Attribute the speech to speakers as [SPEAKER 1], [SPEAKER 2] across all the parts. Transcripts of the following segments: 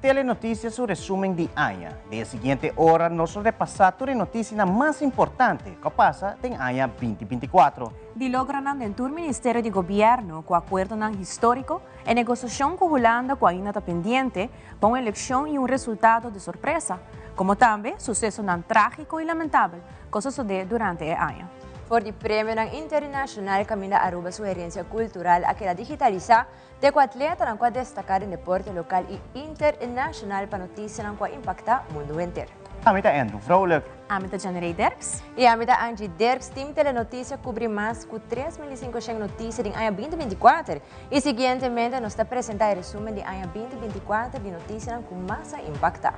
[SPEAKER 1] Telenoticias, su resumen de AYA. De la siguiente hora, nos repasamos las noticias más importantes que pasa en AYA 2024.
[SPEAKER 2] Dilogran do Ministério de Governo com acordo histórico e negociação com a Holanda com ainda está pendente para uma eleição e resultado de surpresa, como também sucesso trágico e lamentável que sucedeu durante a AYA.
[SPEAKER 3] Por el premio internacional Camina Aruba su herencia cultural a que la digitaliza de atleta que a destacar en deporte local y internacional para noticias que impacta el mundo entero.
[SPEAKER 1] Amita Andrew Vrolijk.
[SPEAKER 2] Amita Janerey Derks.
[SPEAKER 3] Y amita Angie Derks, Team Telenoticias cubre más de 3.500 noticias en AYA 2024. Y siguientemente nos está presentando el resumen de AYA 2024 de noticias que más impacta.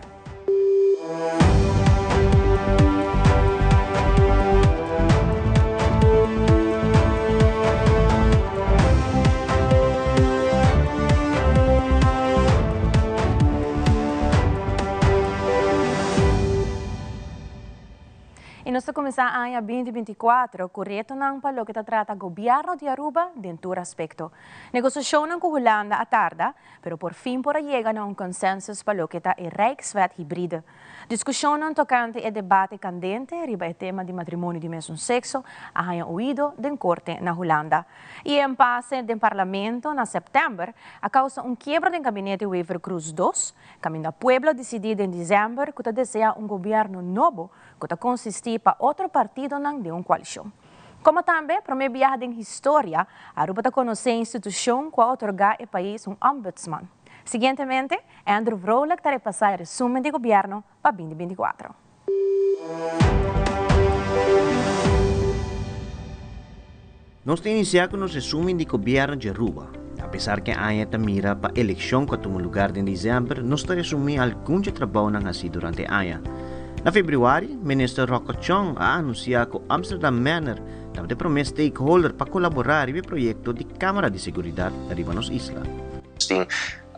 [SPEAKER 2] E nós começamos a AYA 2024, correto não para o que trata o governo de Aruba dentro do aspecto. Negociação com a Holanda a tarde, pero por fim para chegar a consenso para o que é Rijkswet híbrida. Discussão tocante e debate candente riba o tema de matrimônio de mesmo sexo a hayan oído den corte na Holanda. E em passe do parlamento na setembro, a causa quebra do gabinete Wever Cruz II, caminho da Puebla decidido em dezembro que deseja governo novo que consistir para outro partido de uma coalição. Como também, para minha viagem em história, Aruba está conhecendo a instituição que otorga ao país ombudsman. Seguintemente, Andrew Vrolijk está repassando o resumo de governo para 2024.
[SPEAKER 1] Nós iniciamos com o resumo de governo de Aruba. Apesar que a AYA mira para a eleição que tomou lugar em dezembro, nós resumimos alguns trabalhos assim durante a AYA. Na fevereiro, o ministro Rocco Chong anunciado que o Amsterdam Manor também promete stakeholder para colaborar no projeto de Câmara de Seguridade arriba nas islas.
[SPEAKER 4] Tem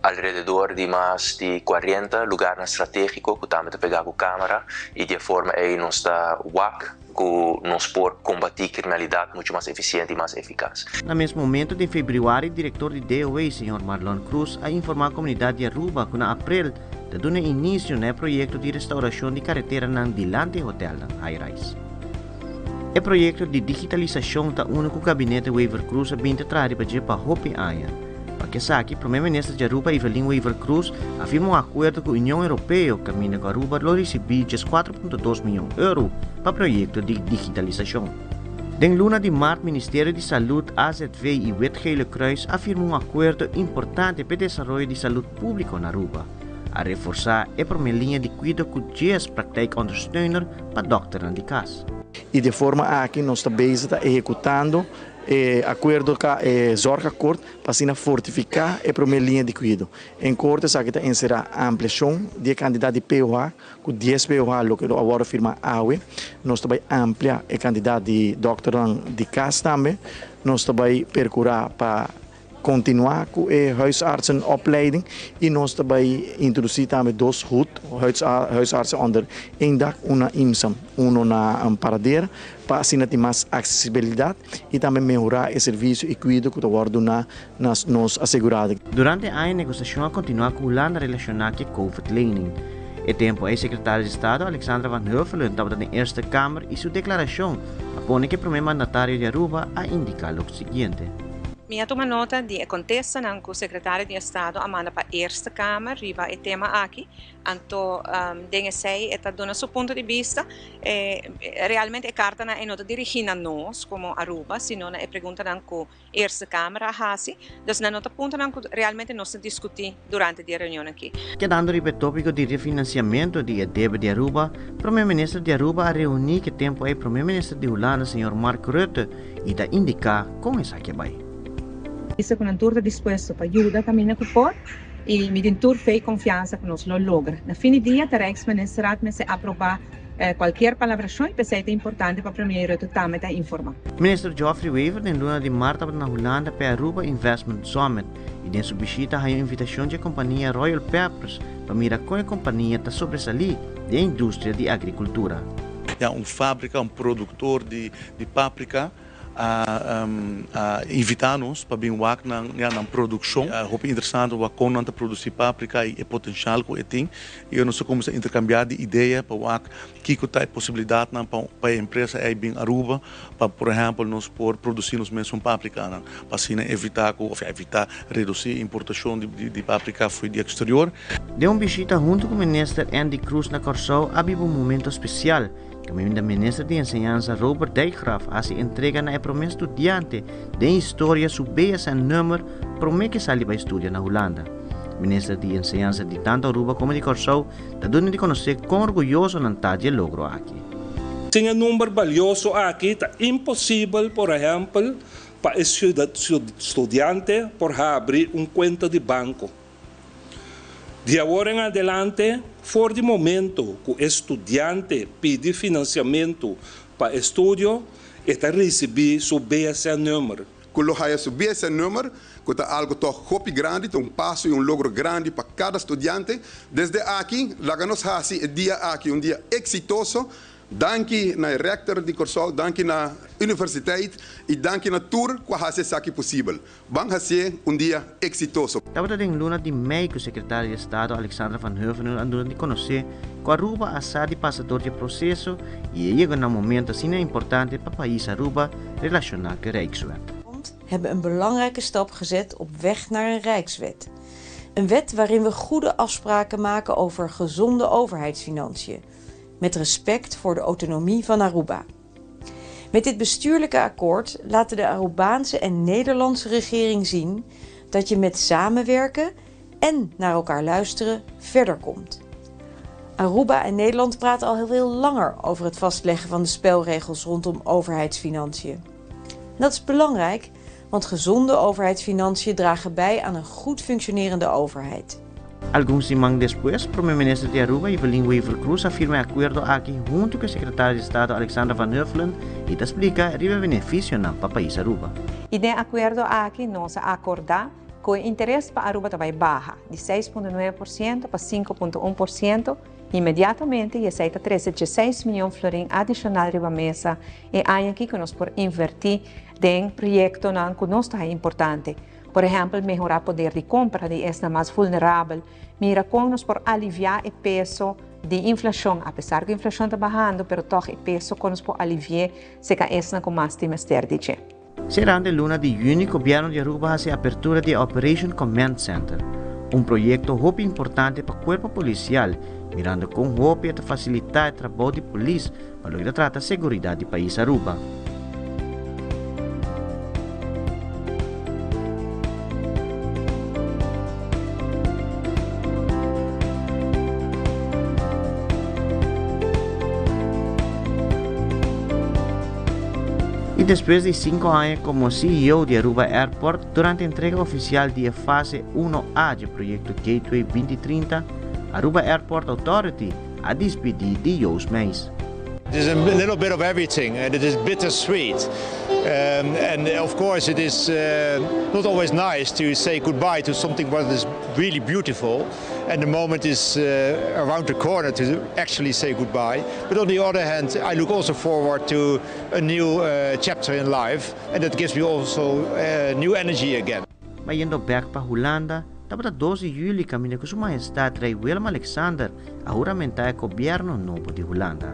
[SPEAKER 4] alrededor de mais de 40 lugares estratégicos que também pegar com a Câmara e de forma aí nós está WAC que nos pode combater criminalidade muito mais eficiente e mais eficaz.
[SPEAKER 1] No mesmo momento de fevereiro, o diretor de DOA, Sr. Marlon Cruz, a informar a comunidade de Aruba que na abril dando início no projeto de restauração de carretera ng Dilante Hotel ng High Rise. O projeto de digitalização está único gabinete Wever Cruz a 20 para para Hopi AYA. Para que saque, o primeiro-ministro de Aruba, Evelyn Wever Cruz, afirma acordo com a União Europeia que caminha com Aruba lo receber 4,2 milhões de euros para o projeto de digitalização. Den luna de março, o Ministério de Saúde, AZV e o Gele Kruis afirmam acordo importante para o desenvolvimento de saúde pública na Aruba, a reforçar a primeira linha de cuidado com GES praktijkondersteuner para dokter de casa.
[SPEAKER 5] E de forma a que nós também estamos executando acordo com a Zorga Court para fortificar a primeira linha de cuidado. Em corte, se está encerrar a ampliação de candidato de POH, com 10 POH, o que agora firma AUE. Nós também ampliar a candidato de dokter de casa também. Nós também percorrer para continuar com a huisartsenopleiding e nós também introduzir também dois huisartsen onder één dak, uma IMSAM, na paradeira, para assim ter mais acessibilidade e também melhorar o serviço e cuidado que está nos assegurados.
[SPEAKER 1] Durante a negociação, continua com a Holanda relacionada com COVID-19. O tempo, a secretária de Estado, Alexandra Van Huffelen, estava na Eerste Kamer e sua declaração apone que o primeiro mandatário de Aruba a indicar o seguinte.
[SPEAKER 6] Minha toma nota de acontece que o secretário de Estado amanda para a Eerste Kamer riba o tema aqui, então dengue sei está dando seu ponto de vista realmente a carta não é nota dirigida a nós como Aruba, sino é pergunta que a Eerste Kamer a hasi, então na nota ponto que realmente nós discutir durante a reunião aqui.
[SPEAKER 1] Quedando riba o tópico de refinanciamento de débito de Aruba, o primeiro-ministro de Aruba a reunir que tempo é o primeiro-ministro de Holanda, Sr. Mark Rutte, e da indicar como isso aqui vai.
[SPEAKER 7] Isso que não está disposto para ajudar caminha que pode e me tem tur fé e confiança que nós lo logra. Na fim do dia, a Rijksminister me se aprovar qualquer palavrão e é importante para o primeiro também informar.
[SPEAKER 1] Ministro Geoffrey Wever, em luna de março na Holanda para Aruba Investment Summit e em sua visita a invitação da companhia Royal Peppers para mirar como a companhia está sobressalir da indústria de agricultura.
[SPEAKER 8] É fábrica, produtor de páprica invitar-nos para vir na produção. É interessante o como não produzir páprica e o potencial que tem. E nós começamos a intercambiar de ideia para que tem possibilidade para a empresa é vir Aruba para, por exemplo, nós produzir nos mesmos páprica, para assim evitar reduzir a importação de páprica do exterior.
[SPEAKER 1] De uma visita junto com o ministro Andy Cruz na Corsou, havia um momento especial. O ministro de Enseñanza Robert Dijkgraaf hace entrega na promessa estudiante de história sobre esse número promete que sali para estudar na Holanda. O ministro de Enseñanza de tanto Aruba como de Corsou está dando de conhecer quão orgulhoso não está de logro aqui.
[SPEAKER 9] Sem um número valioso aqui, está impossível, por exemplo, para estudante por abrir conta de banco. De agora em adelante, for de momento que o estudante pede financiamento para estudo, está receber sobre esse número.
[SPEAKER 10] Quando você subir esse número, que é algo tão grande, um passo e logro grande para cada estudante. Desde aqui, nós fazemos o dia aqui, dia exitoso. Danke na rector de Corsou, danke na universiteit e danke na tour que faz aqui possível. Vamos fazer dia exitoso.
[SPEAKER 1] Estava em luna de mei que o secretário de Estado Alexandra Van Huffelen andou de conhecer que Aruba a de passador de processo e chega num momento assim importante para o país Aruba relacionado com a Rijkswet.
[SPEAKER 11] Hebben een belangrijke stap gezet op weg naar een Rijkswet. Een wet waarin we goede afspraken maken over gezonde overheidsfinanciën. Met respect voor de autonomie van Aruba. Met dit bestuurlijke akkoord laten de Arubaanse en Nederlandse regering zien dat je met samenwerken en naar elkaar luisteren verder komt. Aruba en Nederland praten al heel langer over het vastleggen van de spelregels rondom overheidsfinanciën. En dat is belangrijk, want gezonde overheidsfinanciën dragen bij aan een goed functionerende overheid.
[SPEAKER 1] Alguns semanas depois, o primeiro-ministro de Aruba, Evelyn Weaver Cruz, afirma acordo aqui junto com o secretário de Estado Alexandra Van Huffelen e explica o benefício para o país Aruba.
[SPEAKER 12] E de acordo aqui, nós acordamos que o interesse para Aruba vai baixar de 6,9% para 5,1%. Imediatamente, e aceita 16 milhões de florins adicional para a mesa e aí aqui que nós podemos invertir em projetos que nós é importante. Por exemplo, melhorar o poder de compra de esta mais vulnerável, mira como nós podemos aliviar o peso de inflação, apesar que a inflação está bajando, mas toch o peso que nós podemos aliviar se que esta com mais temesterdade.
[SPEAKER 1] Será de luna de junho que o governo de Aruba faz a abertura de Operation Command Center, projeto muito importante para o corpo policial, mirando com o para facilitar o trabalho de polícia para lograr tratar a segurança do país Aruba. E depois de 5 anos como CEO de Aruba Airport, durante a entrega oficial da fase 1A do projeto Gateway 2030, Aruba Airport Authority a despedido de Joost Meijs.
[SPEAKER 13] It is a little bit of everything, and it is bittersweet. And of course, it is not always nice to say goodbye to something that is really beautiful, and the moment is around the corner to actually say goodbye. But on the other hand, I look also forward to a new chapter in life, and that gives me also new energy again.
[SPEAKER 1] Mas indo back para Holanda, dapat 12 Juli caminha com Sua Majestade Rei Willem-Alexander a juramentar o governo novo de Holanda.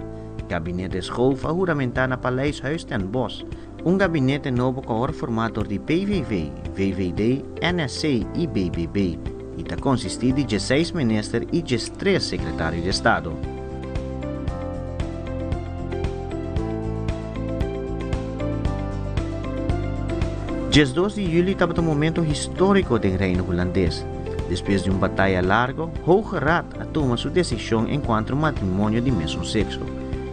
[SPEAKER 1] Gabinete Schoof a juramentar na Paleishuis ten Bosch, gabinete novo que é formado de PVV, VVD, NSC e BBB, e está consistido de 16 ministros e 3 secretários de Estado. Dia 12 de julho estava um momento histórico do reino holandês. Depois de uma batalha larga, o Hoge Raad toma sua decisão enquanto matrimônio de mesmo sexo.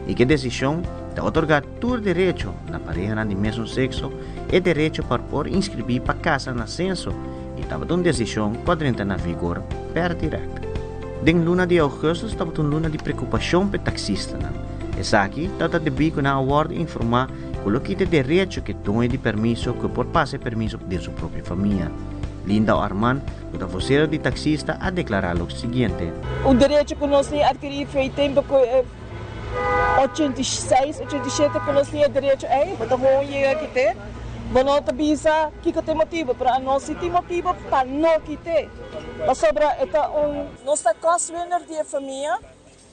[SPEAKER 1] E que decisão está otorgar todo direito na pareja de mesmo sexo e direito para por inscrever para casa na censo e estava uma decisão que entra na vigor per direto. Den luna de agosto estava uma luna de preocupação para taxistas. Essa aqui está de bico na award informar que o que tem direito que tome de permisso que por passe permisso de sua própria família. Linda Armand, a voceira de taxista, a declarar o seguinte:
[SPEAKER 14] O direito que nós temos adquirido foi tempo que 86, 87 que nós tínhamos direito a ir, mas vamos chegar aqui. Não te avisa que tem motivo, para nós se tem motivo para não quitar. Mas sobre nós está cost-winner de família,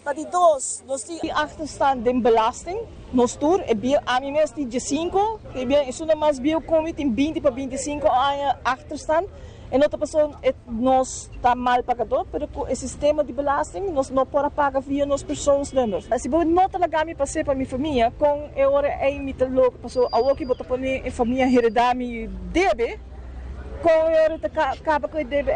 [SPEAKER 14] para de dois, nós temos achterstand de belasting, nós tour, a mim mesmo de 5, isso não mais bio como tem 20 para 25 anos achterstand. E outra pessoa nós está mal pagador, mas o sistema de belasting nós não podemos pagar via nos personenummers. Se eu não talaga me passei para minha família, com eu é me talo pessoa a outra botar para minha família heredar me DB, com eu acaba com DB.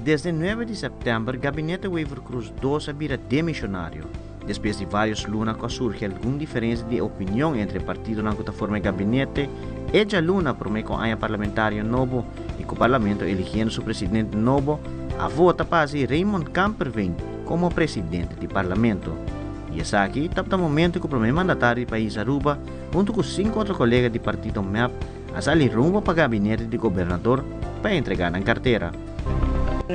[SPEAKER 1] Desde 9 de setembro, o gabinete Wever Cruz 2 vira demissionário. Depois de vários lunas que surge alguma diferença de opinião entre o partido que forma o gabinete, ella luna promete com a parlamentário novo e que o parlamento elegendo seu presidente novo, a vota para Raymond Kamperveen como presidente do parlamento. E essa aqui está no momento que o primeiro mandatário do país Aruba, junto com 5 outros colegas do partido MEP, a sair rumo para o gabinete do governador para entregar na carteira.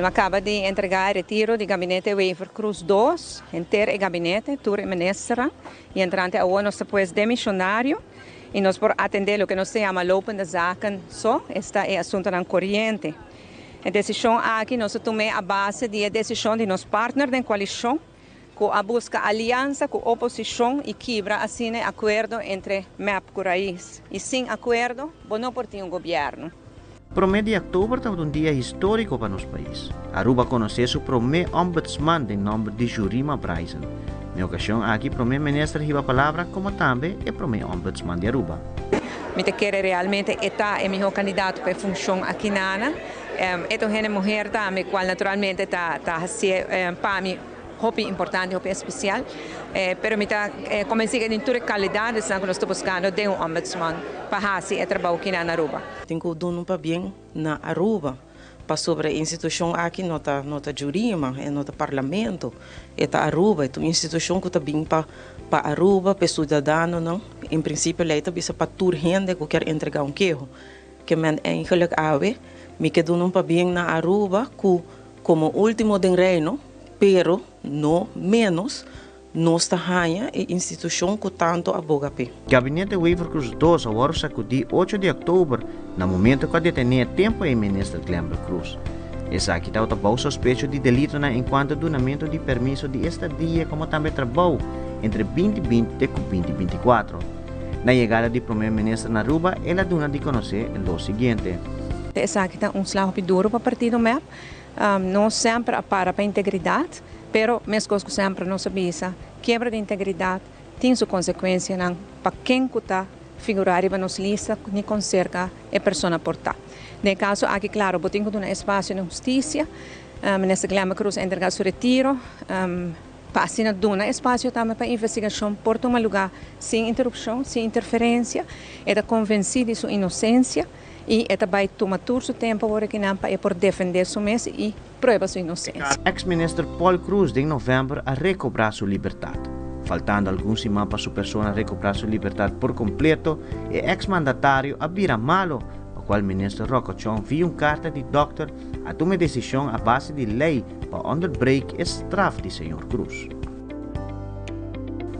[SPEAKER 6] Acaba de entregar o retiro do gabinete Wever Cruz 2, inteiro o gabinete, tour e ministra, e entrante agora nós depois demissionário, e nós por atender o que nós chama lopende zaken, só, esta é assunto na corrente. A decisão aqui nós tomamos a base da decisão de nosso partner da coalição, com a busca aliança com a oposição e quebra assim acordo entre MEP e Raiz. E sem acordo, não pode ter governo.
[SPEAKER 1] Promete de outubro é um dia histórico para nosso país. Aruba conhece o primeiro ombudsman de nome de Jurima Bryson. Na ocasião, aqui o primeiro ministro riba a palavra como também é o primeiro ombudsman de Aruba.
[SPEAKER 6] Eu quero realmente estar o meu candidato para a função aqui na Ana. Eu sou uma mulher também, qual naturalmente está para mim muito importante, muito especial. Pero comecei a ter qualidade que nós estamos buscando de ombudsman para fazer o trabalho aqui na Aruba.
[SPEAKER 15] Tenho que dar para bem na Aruba, para sobre a instituição aqui nota Jurima, nota parlamento, eta Aruba, é uma instituição que está bem para Aruba, para cidadão, não? Em princípio, ela está bisa para toda gente que quer entregar queijo, que men eigenlijk ave, me que dar para bem na Aruba, como último de reino, pero não menos. Nós temos a instituição que tanto aboga.
[SPEAKER 1] O gabinete Wever Cruz 2 agora sacudi 8 de outubro, no momento que detenia tempo o ministro Glenber Cruz. Essa aqui está o bom suspeito de delito enquanto donamento de permisso de estadia como também trabalho entre 2020 e 2024. Na chegada do primeiro-ministro na Aruba, ela dona de conhecer o seguinte.
[SPEAKER 6] Essa aqui está slag duro para o partido MEP. Não sempre para a integridade, pero mesmo que sempre não sabia, quebra de integridade tem sua consequência para quem está figurar na nossa lista, nem com cerca a pessoa portar. No caso, aqui, claro, botinho de um espaço de justiça, nessa Glenber Cruz entregar seu retiro, passina de um espaço também para investigação, por um lugar sem interrupção, sem interferência, é convencido de sua inocência, e vai tomar todo o seu tempo agora que não para por defender sua mesa e provar sua inocência.
[SPEAKER 1] Ex-ministro Paul Cruz, em novembro, a recobrar sua liberdade. Faltando alguns semanas para sua pessoa recobrar sua liberdade por completo, o ex-mandatário abrirá malo, o qual o ministro Rocochon viu carta de doctor a tomar decisão a base de lei para underbreak o straf de Sr. Cruz.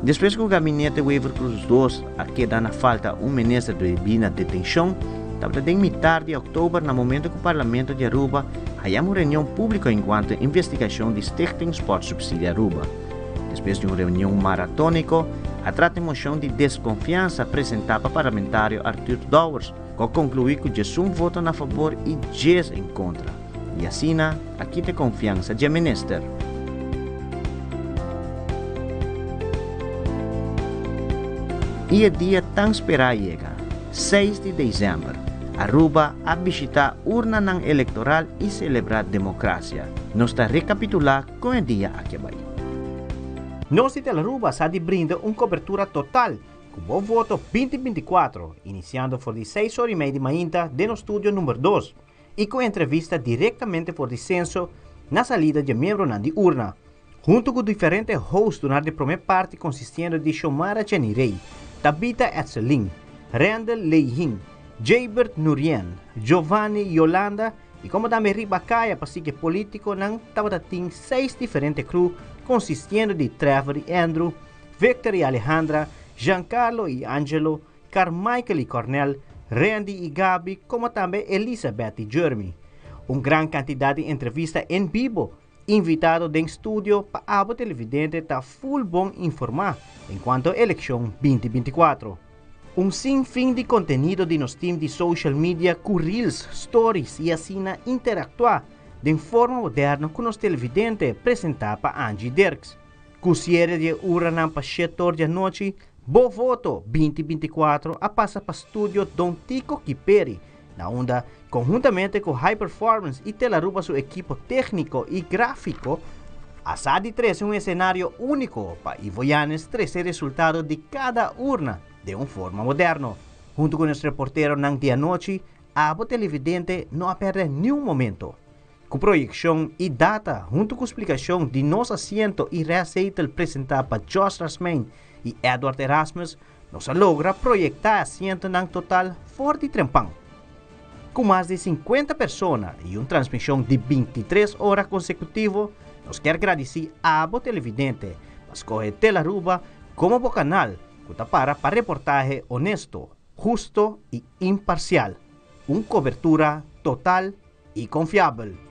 [SPEAKER 1] Depois que o gabinete Wever Cruz 2 queda na falta ministro de bina detenção, estava em metade de outubro, no momento que o Parlamento de Aruba há uma reunião pública enquanto investigação de Stichting Sport Subsídio Aruba. Depois de uma reunião maratônica, a trata moção de desconfiança apresentada para o parlamentário Arthur Dowers, que concluiu que 11 votam a favor e 10 em contra. E assim, aqui tem confiança de ministro. E o dia tão esperado chega, 6 de dezembro. Aruba a visitar urna eleitoral e celebrar democracia. Nós está recapitular com o dia aqui vai. Nós de Aruba está de brinda uma cobertura total com bom voto 2024, iniciando por 6h30 da manhã de nosso estúdio número 2 e com entrevista diretamente por censo na salida de membro de urna, junto com diferentes hosts durante a primeira parte consistindo de Xiomara Chanirei, Tabitha Etzelin, Randall Leihin, Jaybert Nurian, Giovanni Yolanda e como também Ribacaya para seguir político, estava 6 diferentes crew consistindo de Trevor e Andrew,
[SPEAKER 16] Victor y Alejandra, Giancarlo y Angelo, Carmichael y Cornel, Randy y Gabi, como también Elizabeth y Jeremy. Una gran cantidad de entrevistas en vivo, invitado en estudio para abo televidente está full bon informar en cuanto a elección 2024. Un sinfín de contenido de nos team de social media, con reels, stories y así interactuar de forma moderna con los televidentes presentada para Angie Dirks. Cusiere de Uranan para 7 horas de noche, Bo Voto 2024 a passa para estúdio Don Tico Kiperi, na onda, conjuntamente com High Performance e Telaruba seu equipo técnico e gráfico, a SADI 3 é um cenário único para Ivoyanes trazer resultado de cada urna de uma forma moderna. Junto com nosso reporteiro nang dia noite, a televidente não perde nenhum momento. Com projeção e data, junto com explicação de nosso assento e receita apresentada para Josh Rasmain e Edward Erasmus, nós logra projetar assento nang total fora de Trempang. Com mais de 50 pessoas e uma transmissão de 23 horas consecutivas, nós queremos agradecer a abo televidente para escolher Telaruba como o canal que está para reportagem honesto, justo e imparcial. Uma cobertura total e confiável.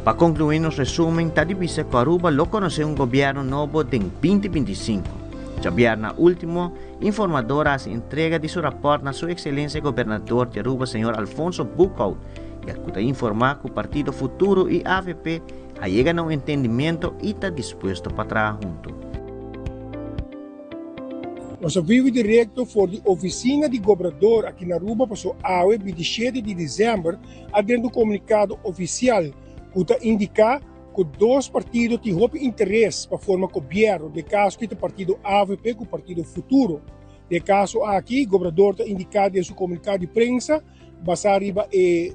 [SPEAKER 16] Para concluir nos resumen, está difícil que Aruba lo conoce un gobierno nuevo en 2025. Ya viernes último, informadora hace entrega de su reporte a su excelencia gobernador de Aruba, señor Alfonso Buchholz, y acuta informar que el Partido Futuro y AVP ha llegado a un entendimiento y está dispuesto para trabajar juntos.
[SPEAKER 17] Nós vimos direto for de oficina de governador aqui na Aruba, passou a 27 de dezembro, dentro do comunicado oficial, que indica que dois partidos têm interesse para formar governo, de caso que o partido AVP com o partido Futuro. De caso aqui, o governador está indicado em seu comunicado de imprensa, basado em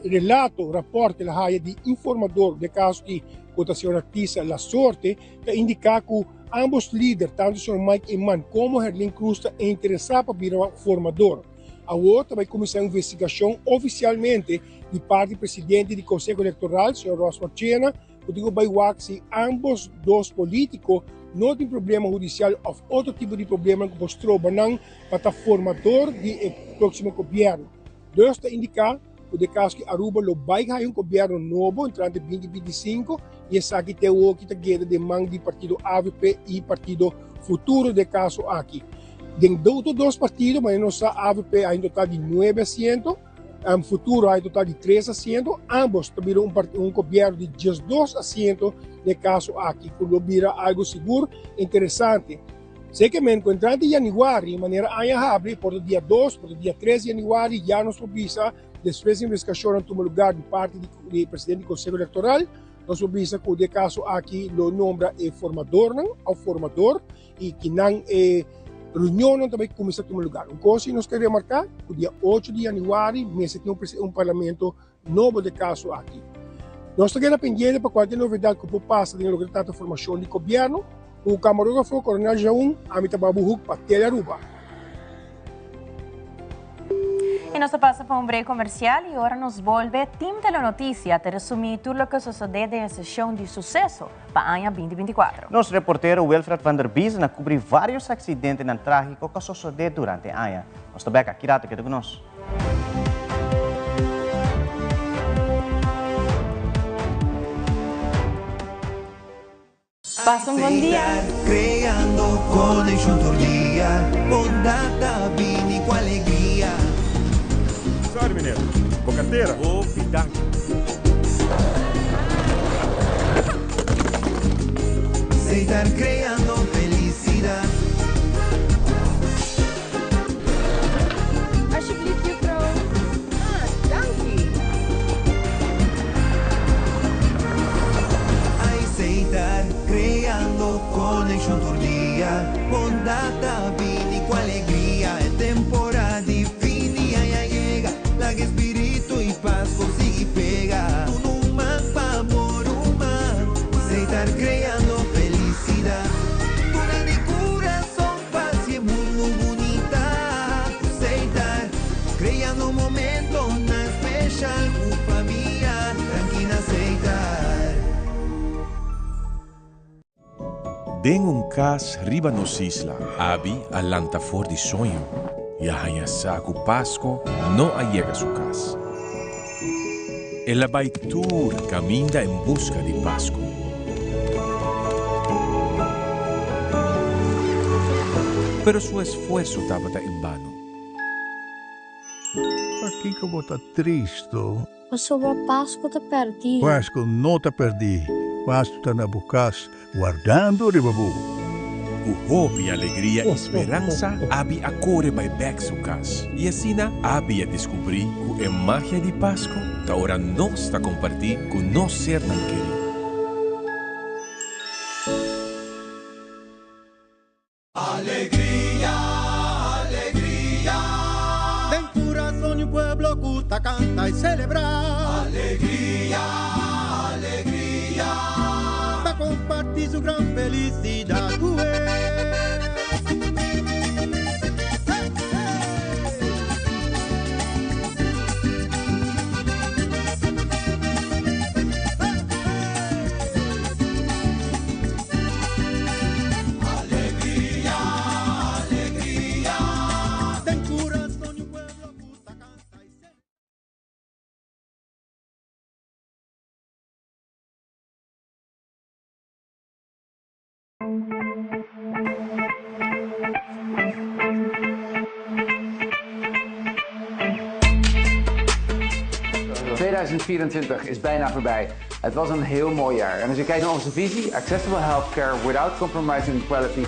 [SPEAKER 17] relato, raporte da área de informador, de caso que a artista La Sorte, está indicar que ambos líderes, tanto o Sr. Mike Eman como o Herlin Cruz, estão interessados para virar formador. A outra vai começar a investigação oficialmente de parte do presidente do Conselho Eleitoral, o Sr. Ross Marchena, que digo vai se ambos dois políticos não têm problema judicial ou outro tipo de problema que mostrou para estar formador do próximo governo. Dois está indicar que de caso que Aruba vai ganhar governo novo entrante 2025 e essa aqui tem o que está de mão do partido AVP e partido Futuro de caso aqui. Dentro dos dois partidos, mas nossa AVP há em total de 9 assentos, o Futuro há em total de 3 assentos, ambos tiveram um governo de 12 assentos, de caso aqui, que vira algo seguro, interessante. Sei que men, com 30 de janeiro, de maneira abre, por dia 2, por dia 3 de janeiro, já nos visa, depois de investigação no lugar de parte do presidente do Conselho Eleitoral, nós visa que o caso aqui lo nombra formador, não, ao formador, e que não reunião também começa a tomar lugar. Uma coisa que nós queremos marcar, o dia 8 de janeiro, mês tem um parlamento novo de caso aqui. Nós estamos pendentes para qualquer novidade que passa na localidade de formação do governo. O camarógrafo Coronel Jaun, Amita Babuhuk, para Telearuba.
[SPEAKER 2] E nós passa para break comercial e agora nos volve Team Telenotícia a resumir tudo o que sucedeu na sessão de sucesso para o ano 2024.
[SPEAKER 1] Nosso reporteiro Wilfred van der Bies na cobriu vários acidentes no trágico que sucedeu durante a ano. Nós também aqui rata que conosco.
[SPEAKER 2] Passa um bom dia.
[SPEAKER 18] Creando connection todo dia, ondata vini com alegria.
[SPEAKER 19] Sorry, mineiro. Bocateira? Ô, pitang.
[SPEAKER 18] Sei estar creando felicidade.
[SPEAKER 20] Alsjeblieft, juffrouw. Dank u.
[SPEAKER 18] Ai, sei estar creando connection todo dia, ondata vini com alegria. É temporada de fim, ya llega, la que espírito e paz consigue pegar. Tu não mapa amor humano, sei estar creando felicidade. Cura de coração, paz e mundo bonita. Sei estar creando momento na especial com família, tranquila aceitar.
[SPEAKER 19] Den cas riba nos isla, abi alanta for de sonho. E a saco Pasco não llega a su casa. Ela vai tour caminha em busca de Pasco. Pero su esfuerzo estaba en vano.
[SPEAKER 21] Aqui que eu vou estar triste.
[SPEAKER 22] Mas sobre a Páscoa te perdi.
[SPEAKER 21] Páscoa não te perdi. Páscoa está na bucas guardando o ribabu.
[SPEAKER 19] O hope, alegria e esperança abi a core by back su casa. E assim abi a descobrir que a magia de Páscoa ta ora nós está compartir com nós ser tan querido.
[SPEAKER 18] Alegría, alegría. Del corazón un pueblo gusta, canta y celebra. Alegría, alegría. Va a compartir su gran felicidad.
[SPEAKER 23] is bijna voorbij. Het was een heel mooi jaar. En als je kijkt naar onze visie, Accessible Healthcare Without Compromising Quality,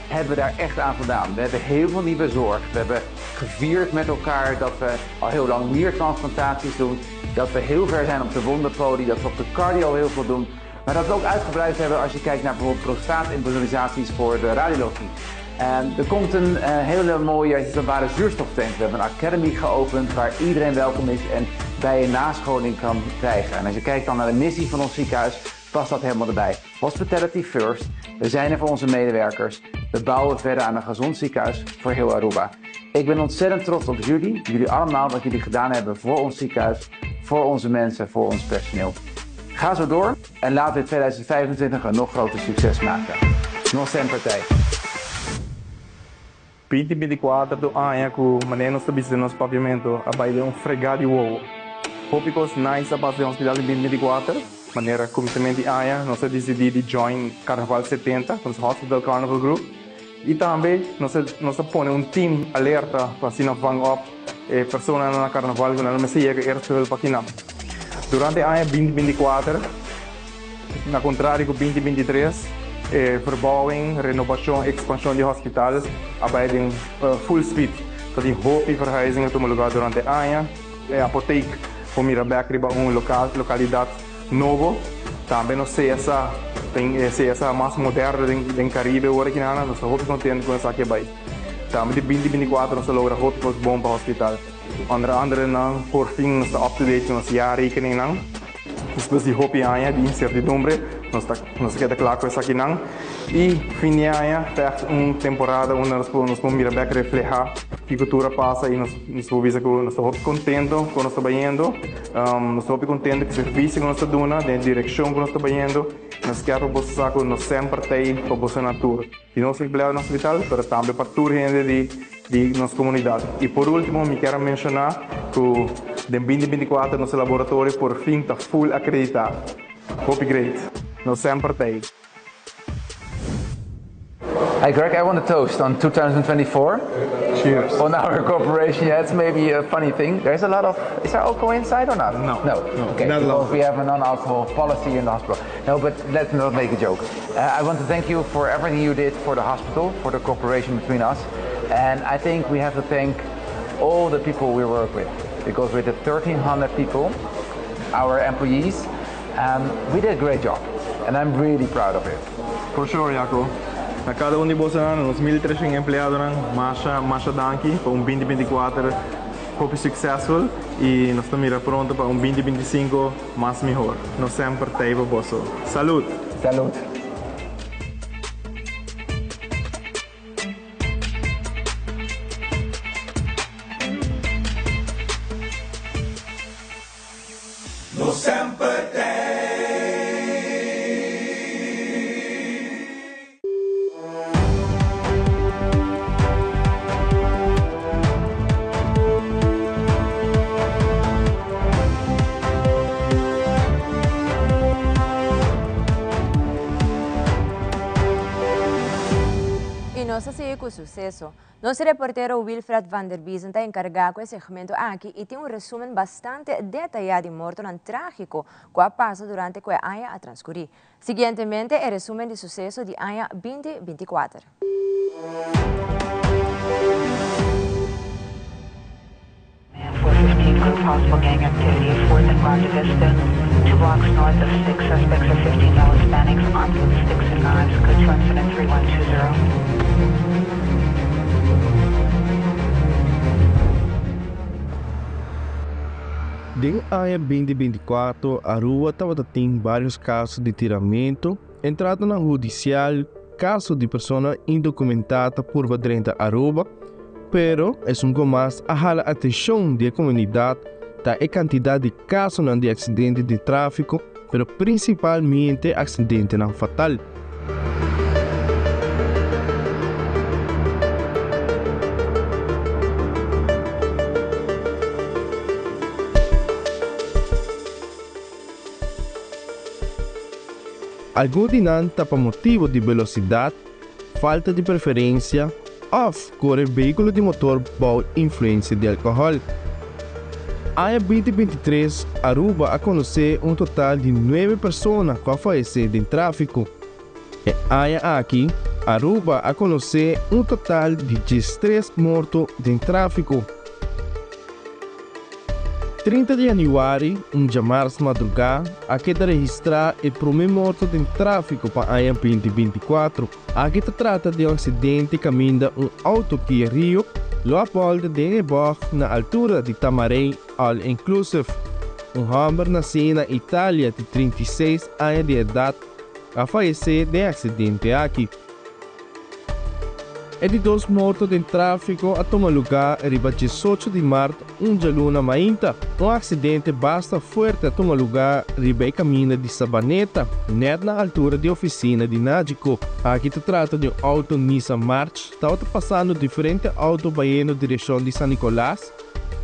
[SPEAKER 23] hebben we daar echt aan voldaan. We hebben heel veel nieuwe zorg. We hebben gevierd met elkaar dat we al heel lang niertransplantaties doen. Dat we heel ver zijn op de wonderpoli, dat we op de cardio heel veel doen. Maar dat we ook uitgebreid hebben als je kijkt naar bijvoorbeeld prostaatimplantalisaties voor de radiologie. En er komt een hele mooie hyperbare zuurstoftank. We hebben een academy geopend waar iedereen welkom is en bij een nascholing kan krijgen. En als je kijkt dan naar de missie van ons ziekenhuis, past dat helemaal erbij. Hospitality first. We zijn er voor onze medewerkers. We bouwen verder aan een gezond ziekenhuis voor heel Aruba. Ik ben ontzettend trots op jullie allemaal, wat jullie gedaan hebben voor ons ziekenhuis, voor onze mensen, voor ons personeel. Ga zo door en laten we in 2025 een nog groter succes maken. Nog sempre partij.
[SPEAKER 24] 2024 do ano que manemos trabalhando nos pavimento a baile fregado de ovo. Hopicos nice a fazer hospital em 2024, maneira começamento de ano nós decidimos de join Carnaval 70 com o Hospital Carnival Group e também nós põe team alerta para se não vão up pessoas na Carnaval que não se chega erste para aqui. Durante o ano 2024, na contrário com 2023, verbouwing, renovatie, expansie die hospitaal, bij de full speed. Dat die hoopie verhuizingen te lugar durante año, apotheek, voor Mirabel riba localidad novo, também no CSA, tem CSA mais moderno do Caribe, hoor ik nana, dus hoop ik contente com essa aqui bij. Também de 2024 nós logra hospitals bom para hospital. Onder andere por fim nós up-to-date com nossa jaarrekening nang. Dus die hoopie año, die incertidumbre, nós queda claro com essa aqui nang. E fim de ano, uma temporada onde nós podemos Mirabel reflejar que a cultura passa e nós vamos ver que nós estamos contentos com o que nós estamos fazendo, nós estamos contentos com o serviço que nós estamos dando, da direção que nós estamos fazendo, nós queremos mostrar que nós sempre temos para você na tour. E nós empregamos no hospital, mas também para toda a gente de nossa comunidade. E por último, eu quero mencionar que em 2024 nosso laboratório por fim está full acreditado. Hope great. Nós sempre temos.
[SPEAKER 23] Hi Greg, I want to toast on 2024.
[SPEAKER 24] Cheers.
[SPEAKER 23] On our cooperation. Yeah, it's maybe a funny thing. There's a lot of. Is there alcohol inside or not?
[SPEAKER 24] No.
[SPEAKER 23] Okay.
[SPEAKER 24] Not
[SPEAKER 23] because we have a non-alcohol policy in the hospital. No, but let's not make a joke. I want to thank you for everything you did for the hospital, for the cooperation between us, and I think we have to thank all the people we work with, because with the 1,300 people, our employees, we did a great job, and I'm really proud of it.
[SPEAKER 24] For sure, Jaco. A cada de vocês, nos 1.300 empregados, Masha Danki, para 2024 hope successful e nós estamos prontos para 2025 mais melhor. Nós sempre temos você. Salud!
[SPEAKER 23] Salud!
[SPEAKER 18] Nós sempre
[SPEAKER 2] Nossa sigue com sucesso. Nosso reportero Wilfred van der Biesen está encargado com esse segmento aqui e tem resumo bastante detalhado e morto e trágico que passa durante o ano a transcorrer. Seguintemente, o resumo de sucesso de ano 2024.
[SPEAKER 3] Possible gang activity at 4th and Monte Vista. 2 blocks north of 6 suspects are 15 male Hispanics armed with sticks and knives. Code to incident 3120.
[SPEAKER 4] Em ano 2024, a rua estava tendo vários casos de tiramento, entrada na judicial, caso de pessoa indocumentada por dentro da Aruba, pero é mais a jala atenção da comunidade da quantidade de casos de acidente de tráfico, pero principalmente acidente não fatal. Alguns dinanta por motivo de velocidade, falta de preferência, ou correr veículo de motor por influência de álcool. Em 2023, Aruba a conhecer total de 9 pessoas que faleceram em tráfico. E aqui, Aruba a conhecer total de 13 mortos em tráfico. 30 de janeiro, de março madrugada, aqui está registrar o primeiro morto em tráfico para o ano 2024. Aqui se trata de acidente caminho auto que Rio, Leopoldo de Nebog, na altura de Tamarém, all inclusive. Homem nascido na Itália de 36 anos de idade, a falecer de acidente aqui. E de 2 mortos em tráfico a tomar lugar em 18 de março, de luna mainta. Acidente basta forte a tomar lugar em caminho de Sabaneta, net na altura de oficina de Nádico. Aqui se trata de auto Nissan March, está passando diferente auto baiano direção de San Nicolás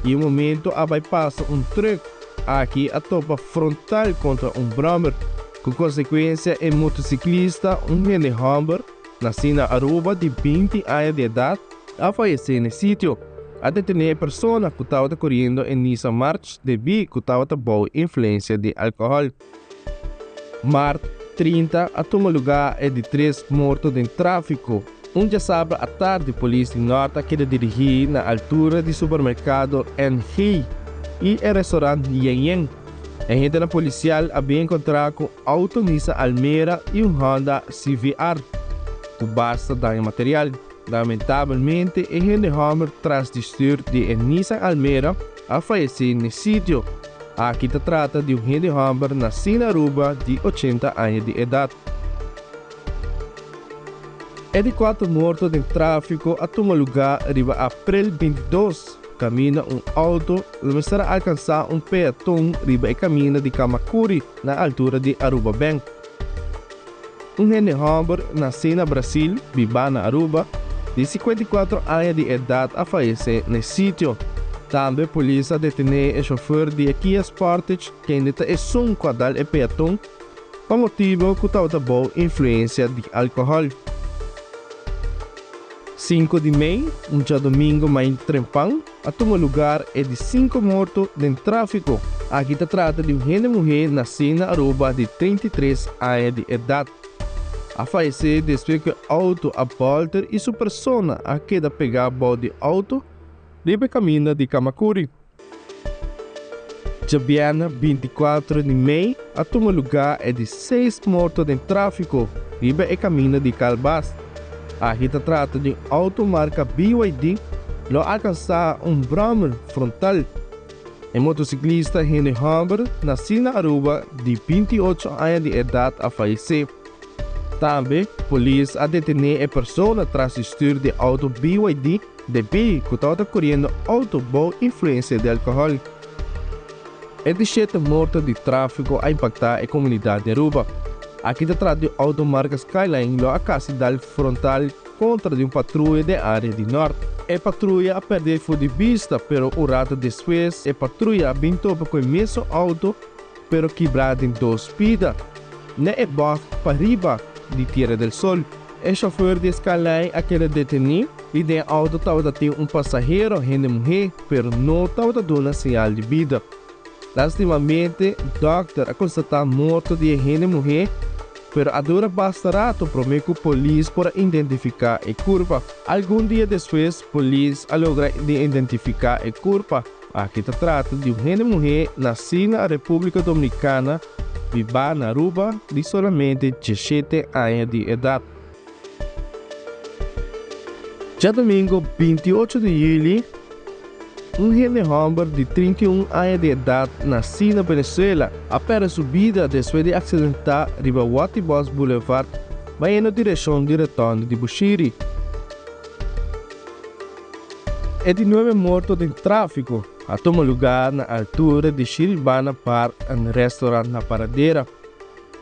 [SPEAKER 4] e no momento a bypassa truck aqui a topa frontal contra brommer. Com consequência, o motociclista, René Humber, nascido na Aruba de 20 anos de idade, a falecer no sítio. A detener pessoa que estava correndo em Nissan March devido que estava boa influência de álcool. March 30, a tomar lugar é de 3 mortos em tráfico. Já sábado à tarde, a polícia de Norte quer dirigir na altura do supermercado NG e o restaurante Yen Yen. A gente na policial havia encontrado com auto Nissan Almera e Honda CVR. O basta dar material. Lamentavelmente, a gente Hammer tras destruir de Nissan Almera a falecer no sítio. Aqui se trata de gente Hammer nascido na Aruba de 80 anos de idade. É de 4 mortos em tráfico a tomar lugar riba abril 22. Camina auto, começará a alcançar peatão riba e camina de Kamakuri na altura de Aruba Bank. Gente Hammer nascido na Brasil, viva na Aruba, de 54 anos de idade a falecer no sítio. Também a polícia deteve o chofer de Kia Sportage que ainda é um quadral e peatão por motivo que estava boa influência de álcool. 5 de maio, dia domingo, em Trempang, a tomar lugar é de 5 mortos em tráfico. Aqui se trata de uma mulher nascida na Aruba de 33 anos de idade. A falecer depois que o auto a volta e sua persona a queda pegar a bordo de auto deve caminhar de Kamakuri. Jabiana, 24 de maio, a tomar lugar é de 6 mortos em tráfico. Riba e caminha de Calbas. Aqui se trata de auto marca BYD, lo alcançar Brahman frontal. O motociclista Henry Hammer, nascido na Aruba, de 28 anos de idade, a falecer. Também, a polícia a deteve a pessoa tras destruir de auto BYD devido que estava correndo auto boa influência de álcool. É de 7 mortos de tráfico a impactar a comunidade de Aruba. Aqui se trata de auto marca Skyline, lo acidente frontal contra de patrulha da área de norte. A patrulha a perder foi de vista, pero o rato depois, a patrulha bem topa com o mesmo auto, pero quebrado em 2 vidas. Na é baixo para riba de Tierra del Sol. O chofer de Skyline aquele detenido e de auto estava ter passageiro, gente mulher, pero não estava dando sinal de vida. Lastimamente, o doctor a constatar morto de gente mulher, pero a dura bastará para que a polícia para identificar a culpa. Algum dia depois, a polícia logra identificar a culpa. Aqui se trata de uma mulher nascida na República Dominicana, viva na Aruba, de somente 17 anos de idade. Já domingo, 28 de julho, gente Hammer de 31 anos de idade nascido na Venezuela apera sua vida depois de acidentar riba Watibos Boulevard, vai na direção de retorno de Bushiri. É de 9 mortos em tráfico a tomar lugar na altura de Shiribana Park, um restaurante na Paradeira.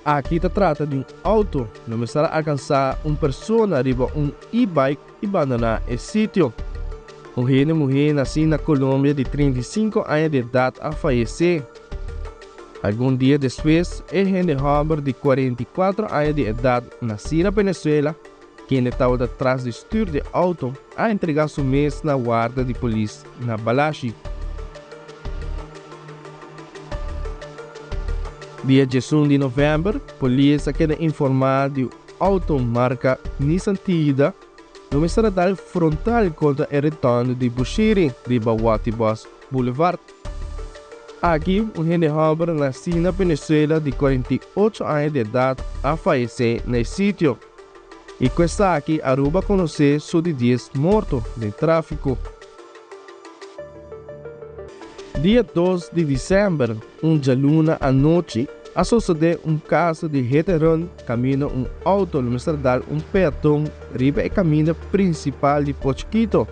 [SPEAKER 4] Aqui se trata de auto, começará a alcançar pessoa riba e-bike e abandonar o sítio. Uma mulher nascida na Colômbia de 35 anos de idade a falecer. Algum dia depois, a gente Hammer de 44 anos de idade nascida na Venezuela, que estava atrás do estúdio de auto, a entregar seu mês na guarda de polícia na Balashi. Dia 11 de novembro, a polícia quer informar de auto marca Nissan Tida começará a dar frontal contra o retorno de Bushiri, de Watibos Boulevard. Aqui, gente Hammer nascido na Venezuela de 48 anos de idade a falecer no sítio. E questa aqui Aruba conhecer só de 10 mortos de tráfico. Dia 2 de dezembro, dia luna à noite, a suceder caso de retorno caminho auto começar a dar peatão riba e caminho principal de Pochquito,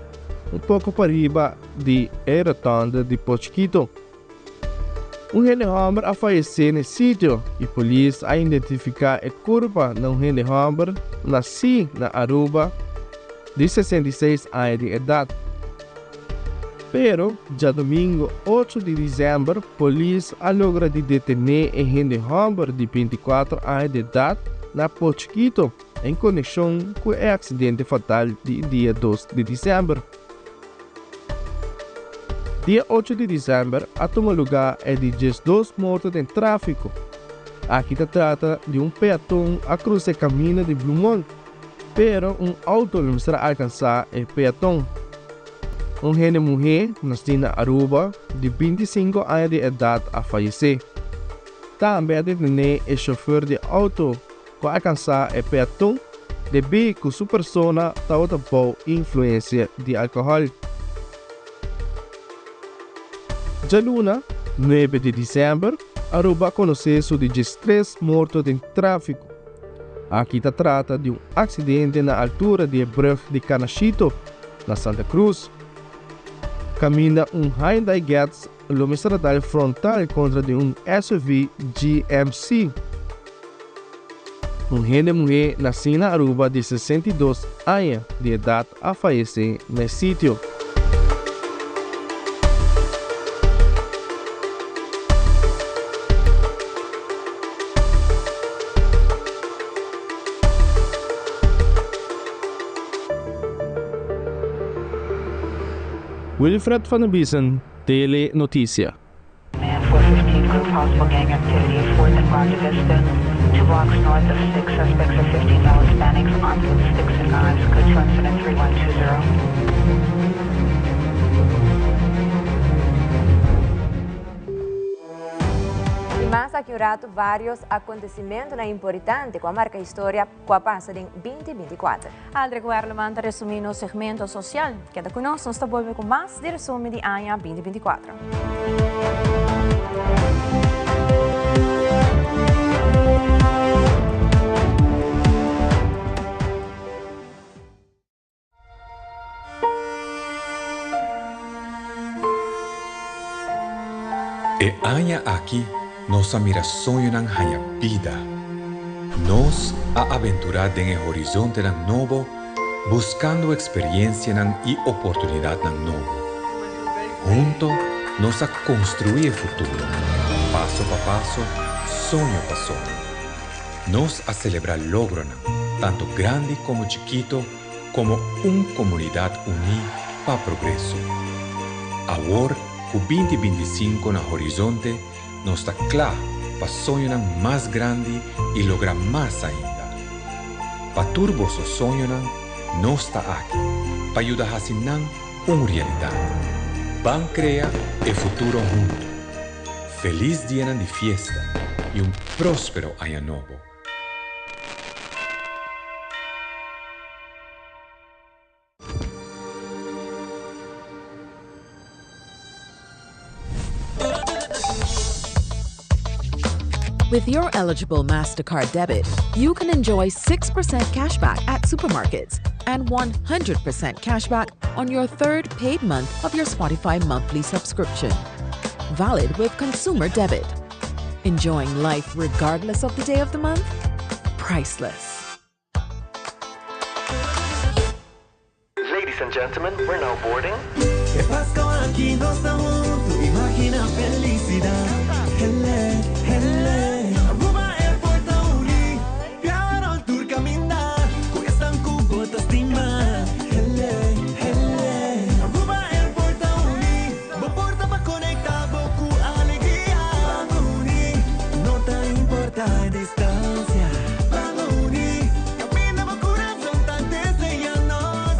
[SPEAKER 4] pouco para riba de retorno de Pochquito. Gente Hammer a falecer no sítio e a polícia a identificar a culpa de gente Hammer nascido na Aruba de 66 anos de idade. Pero, já domingo 8 de dezembro, a polícia logra detener a gente Hammer de 24 anos de idade na Pochquito, em conexão com o acidente fatal de dia 2 de dezembro. Dia 8 de dezembro, a tomar lugar é de 12 mortos em tráfico. Aqui se trata de um peatão a cruzar o caminho de Blumont, pero um auto não será alcançar o peatão. Um jovem mulher, nascida na Aruba, de 25 anos de idade, a falecer. Também deteve o chofer de auto que alcançar o peatão devido que sua persona estava por influência de álcool. Já luna, 9 de dezembro, Aruba conheceu de 3 mortos em tráfico. Aqui se trata de um acidente na altura da brug de Canachito, na Santa Cruz. Caminha um Hyundai Getz luminosidade frontal contra de um SUV GMC. Um jovem mulher nascida na Aruba de 62 anos de idade a falecer no sítio. Wilfred van der Biesen, Tele Notícia.
[SPEAKER 3] Man 415, group possible gang activity at 4th and Monte Vista. 2 blocks north of 6 suspects are 15 male Hispanics armed with sticks and knives. Code 2 incident 3120.
[SPEAKER 2] Mas aqui o rato vários acontecimentos importantes com a marca História com a passa em 2024. André Guerra manda resumindo o segmento social. Queda conosco, nós estamos com mais de resumo de ano 2024.
[SPEAKER 5] E aña aqui nossa miração ng hanya vida. Nos a aventurar en el horizonte ng novo, buscando experiencia ng e oportunidad ng novo. Junto nos a construir futuro, paso a paso, sonho a sonho. Nos a celebrar logro ng tanto grande como chiquito, como comunidad unida para progreso. Ahora, com 2025 na horizonte, nos está claro para sonhar mais grande e lograr mais ainda. Para turbo so sonho nos está aqui para ajudar a assinar uma realidade. Van crear o futuro junto. Feliz dia de fiesta e próspero ano novo.
[SPEAKER 7] With your eligible MasterCard debit, you can enjoy 6% cashback at supermarkets and 100% cashback on your third paid month of your Spotify monthly subscription. Valid with consumer debit. Enjoying life regardless of the day of the month? Priceless.
[SPEAKER 8] Ladies and gentlemen, we're now boarding.
[SPEAKER 18] Que Pasco aquí nos da junto, imagina felicidad. Hele, hele. Aruba Airport uli, piano al tour caminar, cuesta un cubo de estima. Hele, hele. Aruba Airport uli, bo porta pa conectar boku alegría. Uni, no te importa a distancia. Uni, camina bo corazón tan deseanos.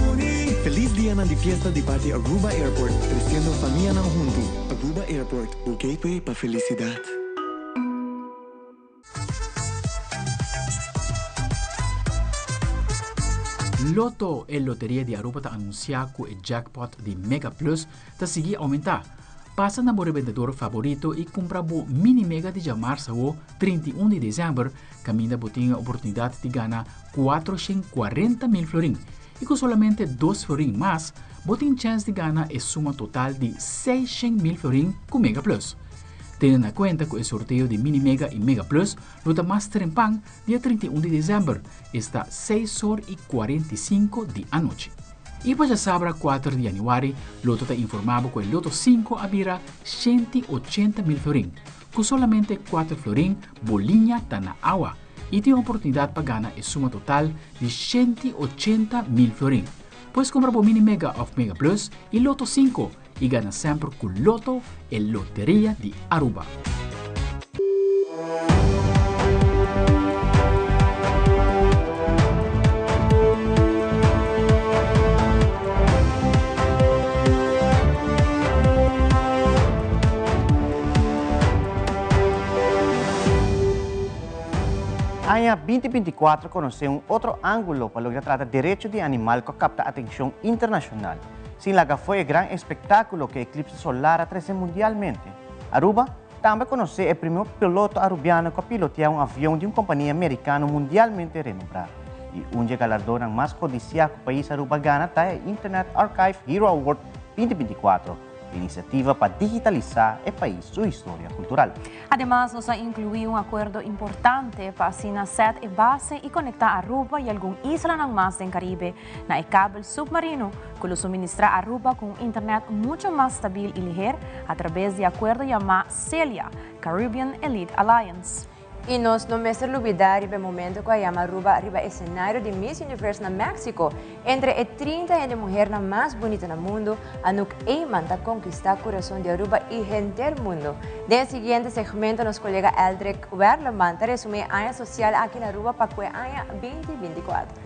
[SPEAKER 18] Uni, feliz día de fiesta de parte Aruba Airport, creciendo familia na junto. Aruba Airport, o gateway para felicidad.
[SPEAKER 9] Lotto e Loteria de Aruba ta anuncia que o jackpot de Mega Plus ta sigue aumentar. Passa na bora vendedor favorito e compra bo mini mega de março o 31 de dezembro, caminha botinha oportunidade de ganhar 440.000 florin. E com solamente 2 florin mais, botin chance de ganhar a suma total de 600.000 florin com Mega Plus. Tendo em conta que o sorteio de Mini Mega e Mega Plus luta mais trempang dia 31 de dezembro, está 6h45 da noite. E para sábado 4 de janeiro, Loto está informado que o Loto 5 abrirá 180.000 florin, com solamente 4 florin bolinha está na água e tem a oportunidade para ganhar a suma total de 180.000 florin. Pois compra o Mini Mega of Mega Plus e Loto 5 e ganha sempre com Loto e Loteria de Aruba.
[SPEAKER 1] ANHA 2024 conoce outro ângulo para lograr tratar direito de animal que capta atenção internacional. Sin laga foi o grande espetáculo que eclipse solar atrás mundialmente. Aruba também conhece o primeiro piloto arubiano que piloteia avião de uma companhia americana mundialmente renombrada. E onde galardão mais codiciado do país Aruba gana está o Internet Archive Hero Award 2024, iniciativa para digitalizar o país, sua história cultural.
[SPEAKER 2] Además, nos incluiu acordo importante para assinar sete base e conectar Aruba e algumas islas ng mas do Caribe na cable submarino, que lo suministra Aruba com internet muito mais stabil e ligeiro através de acordo chamado CELIA, Caribbean Elite Alliance.
[SPEAKER 10] E nós não mesmo olvidar o momento que a Aruba arriba cenário de Miss Universe na México, entre a 30 de mulher mais bonita no mundo, a Nuk Eyman está conquistar o coração de Aruba e gente do mundo. No seguinte segmento, nosso colega Eldrick Werleman está resumindo a área social aqui na Aruba para o ano 2024.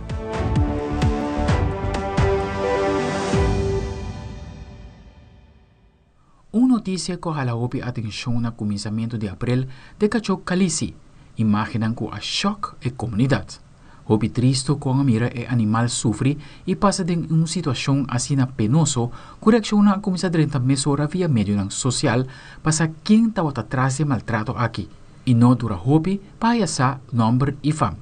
[SPEAKER 9] Uma notícia que halaopi atenção no começamento de abril de Cachok Calisi, imaginam que a choque a comunidade. Hopi triste com a mira e animal sofre e passa de uma situação assim penoso, que reacciona a começar a mesura via meio social para quem está atrás de maltrato aqui, e não dura hopi para essa número e fam.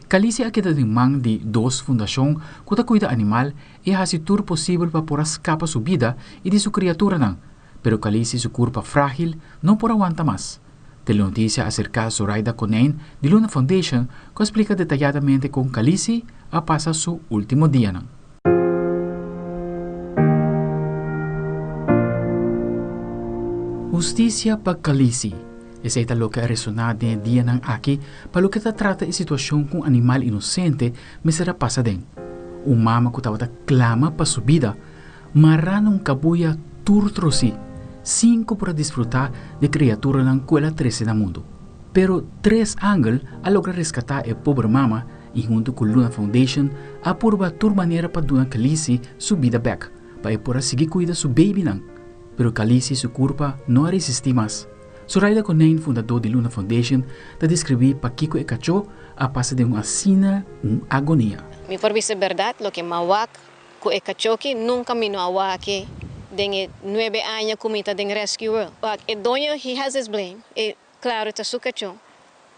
[SPEAKER 9] Calisi aqui tem mão de duas fundações que cuida animal e faz tudo possível para por escapar sua vida e de sua criatura não, pero Calisi sua corpo frágil não por aguentar mais. Telenotícia acerca de Zoraida Conen de Luna Foundation, que explica detalladamente com Calisi a passar seu último dia. Justiça para Calisi. Essa é o que ressonar de dia aqui para o que trata a situação com animal inocente, mas será passada. Mama que estava clama para sua vida, marrando cabuia turtrosi. 5 para desfrutar de criatura na escola 13 no mundo. Pero 3 ángeles a lograr rescatar a pobre mama e junto com Luna Foundation a purba tur maneira para doar Calisi sua vida back, para por seguir cuidar seu baby não. Pero Calisi sua culpa não resistiu mais. Zoraida Conen, fundador de Luna Foundation, está descrever para Kiko e Cacho a passa de uma sina, agonia.
[SPEAKER 11] Mi por ser verdade, lo que mawak ko e Cachoki nunca mino awaki. Den 9 anos comita den Rescue World. E dono he has his blame. E claro está su cachón.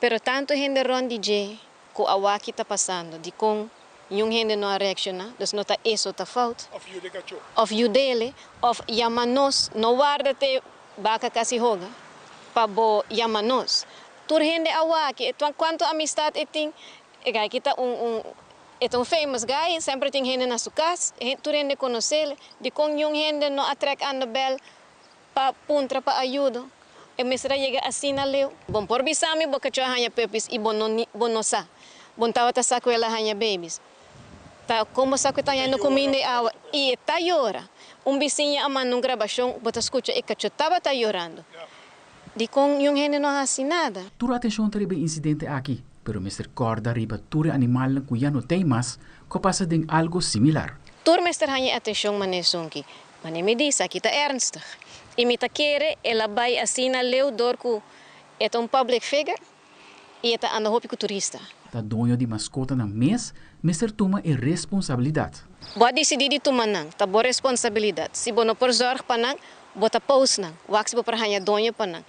[SPEAKER 11] Pero tanto gente ron DJ ko awaki está passando. Di kung yung gente não reacciona, dus não tá isso tá falta. Of you dele, of yamanos, no guarda-te baka kasi hoga. Pa bo yamanos. Tur gente awaki, quanto amistad eting, e kita é um famous guy, sempre tem gente na sua casa, tu rende conhecer, de com yung gente não atraca a bel para puntra para ajuda. E mesra chega assim na leu. Bom por bisami boca cho hanya pepis e bonosa. Bom tawa ta sakwela hanya babies. Ta como sakweta hanya no comine awa e tá llora. Vizinho ama num gravação, bota escuta e cacho tava tá llorando. De com yung gente não assim nada.
[SPEAKER 9] Tu atenção para o incidente aqui. Pero Mr. Corda riba ture animal que já não tem mais, que passa de algo similar.
[SPEAKER 11] Tur Mr. Hanya atenção manesunki, mane me diz aqui tá ernstig. E me tá querer ela vai assim na leu dor que é public figure e tá anda hopi turista.
[SPEAKER 9] Tá dono de mascota na mês, Mr. Tuma é responsabilidade.
[SPEAKER 11] Boa decidir de tuma não, tá boa responsabilidade. Se bono por zorg pa não, bota pause não, wax bo para Hanya dono pa não.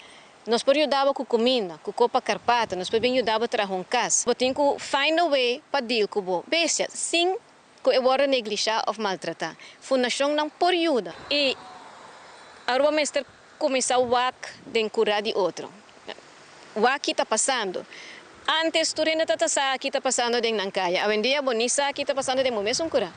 [SPEAKER 11] Nós podemos ajudar com comida, com copa carpata, nós podemos ajudar a trazer um caso. Nós temos que find a way para deal com o bestia, sem que eu vou negligenciar ou maltratar. Fundação não por ajuda. E agora mestre começar o WAC de curar de outro. O WAC está passando. Antes, tu ainda está aqui está passando de Nancaya. Hoje em dia, bonisa aqui está passando de momento curar.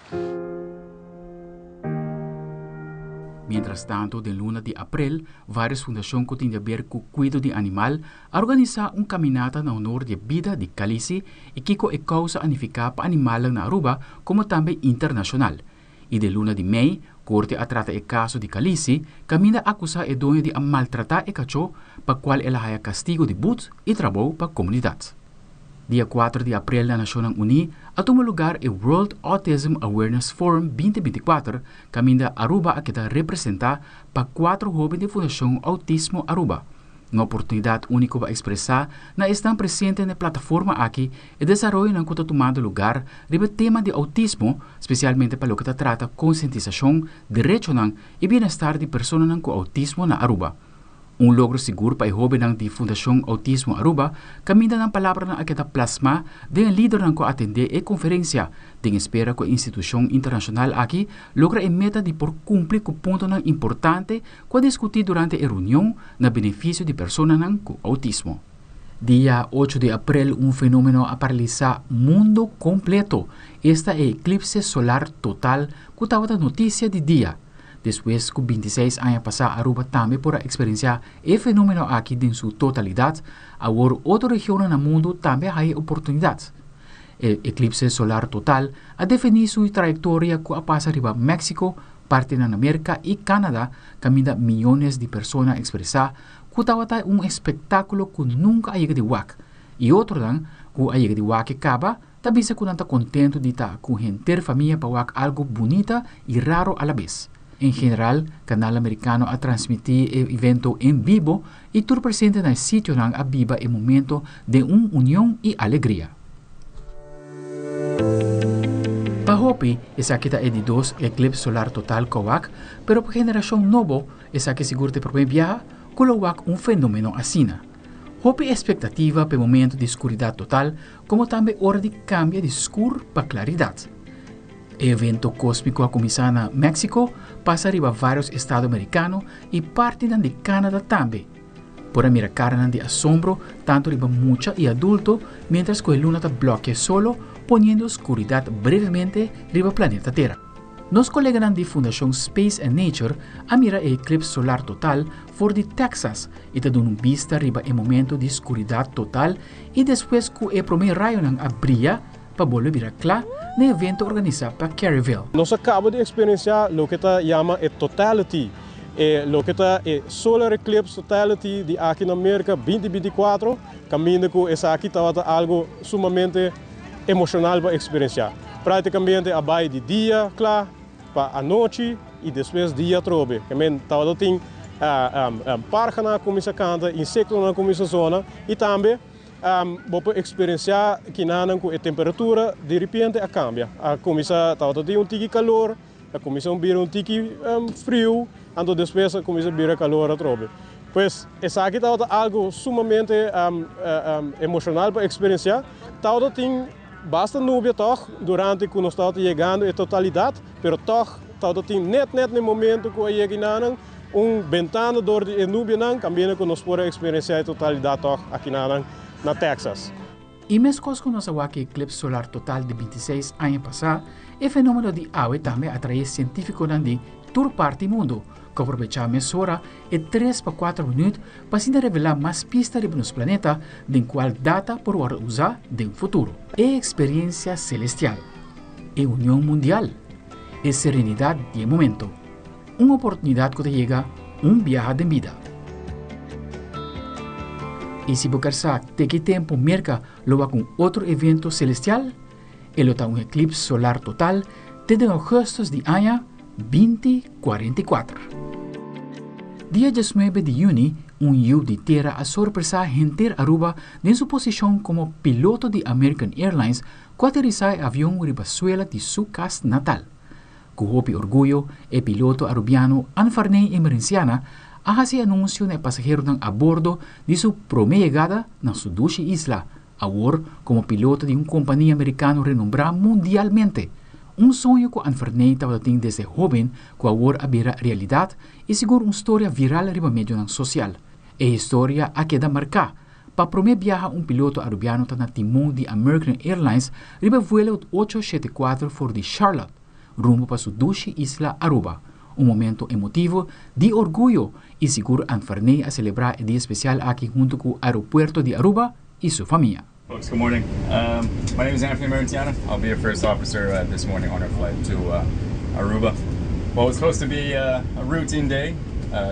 [SPEAKER 9] Mientras tanto, de luna de abril, várias fundações que têm a ver com o cuidado de animal organizam uma caminhada na honor de vida de Calisi e que é causa anificada para animal na Aruba, como também internacional. E de luna de maio, corte a trata o caso de Calisi, caminha acusa o dono de maltratar o cachorro, para qual ela haya castigo de but e trabalho para a comunidade. Dia 4 de abril na Nações Unidas, a tomar lugar o World Autism Awareness Forum 2024, caminha Aruba a que representa para 4 jovens de Fundação Autismo Aruba. Uma oportunidade única para expressar na estão presente na plataforma aqui e desenvolver não está tomando lugar sobre o tema de autismo, especialmente para o que trata conscientização, direito e bem-estar de pessoas com autismo na Aruba. Logro seguro para o jovem de Fundação Autismo Aruba, caminha na palavra na aquela plasma de líder que atender a conferência, de espera que a instituição internacional aqui logra a meta de por cumprir com ponto importante que discutir durante a reunião na benefício de pessoas com autismo. Dia 8 de abril, fenômeno a paralisar mundo completo. Esta é eclipse solar total que estava a notícia de dia. Depois que 26 anos passados, Aruba também por experienciar o fenômeno aqui em sua totalidade, agora outra região no mundo também tem oportunidades. O eclipse solar total a definir sua trajetória que passa riba México, parte na América e Canadá, caminha milhões de pessoas a expressar que estava espetáculo que nunca ha de wak. E outro que ha de wak acaba, também se está contento de estar com gente família para wak algo bonita e raro a la vez. Em geral, o canal americano a transmitir o evento em vivo e tudo presente no sítio a viva o momento de união e alegria. Para Hopi, essa aqui é de 2 eclipse solar total Kowak, pero para a geração nova, essa que segura de primeiro viaje, colowak fenômeno assim. Hopi expectativa para o momento de escuridão total, como também hora de cambio de escuro para claridade. O evento cósmico a começar na México, passa riba vários estados americanos e parte de Canadá também. Por mirar cara de assombro, tanto riba mucha e adulto, mientras que a luna está bloqueada solo, poniendo escuridad brevemente riba planeta Terra. Nos colegas de Fundação Space and Nature a mira o eclipse solar total for de Texas e te dando vista riba o momento de escuridad total e depois que o primeiro raio abria para volver virar claro no evento organizado para Caryville.
[SPEAKER 12] Nós acabamos de experienciar o que se chama a totality, o que é solar eclipse totality de aqui na América 2024, caminho que essa aqui estava algo sumamente emocional para experienciar. Praticamente a baia de dia, claro, para a noite e depois dia trobe. Também estava tem parque na começa canta, insectos na começa zona e também vou experienciar que com a temperatura de repente a cambia. A começa a ter tique calor, a começa a vir tique frio, então depois a começa a vir calor a trobe. Pois essa aqui está algo sumamente emocional para experienciar. Tá tem basta nuvem toch durante que nós estamos chegando a totalidade, pero toch tem net no momento que chega ventana door de nuvem também que nós podemos experienciar a totalidade toch aqui na Texas.
[SPEAKER 9] E mesmo que nós avaliamos o eclipse solar total de 26 anos passados, o fenômeno de AUE também atrai científicos de toda parte do mundo, que aproveitam a mesura e 3 para 4 minutos para se revelar mais pistas de nosso planeta, de qual data por usar no futuro. É experiência celestial, é união mundial, é serenidade de momento, uma oportunidade que te chega, viaje de vida. E se você quer que tempo merca logo com outro evento celestial, ele está eclipse solar total desde agosto de ano 2044. Dia 19 de junho, IU de Terra a sorpresa a gente Aruba em sua posição como piloto de American Airlines que aterrissar avião ribazuela de sua casa natal. Com orgulho, o piloto arubiano Anfarney Emerenciana hace anúncio de pasajeros a bordo de su primeira chegada na Sudushi Isla, agora como piloto de uma companhia americana renombrada mundialmente. Sonho que Anfarney estava tendo desde jovem, que agora vira realidade e segura uma história viral riba medio social. A história a queda marcada. Para o primeiro viaje, piloto arubiano está na timão de American Airlines riba vuelo 874 for de Charlotte, rumbo para Sudushi Isla, Aruba. Momento emotivo de orgulho e seguro Anfarney a celebrar o dia especial aqui junto com o aeropuerto de Aruba e sua família.
[SPEAKER 13] Folks, good morning. My name is Anthony Marentiana. I'll be a first officer this morning on our flight to Aruba. Well, it was supposed to be a routine day.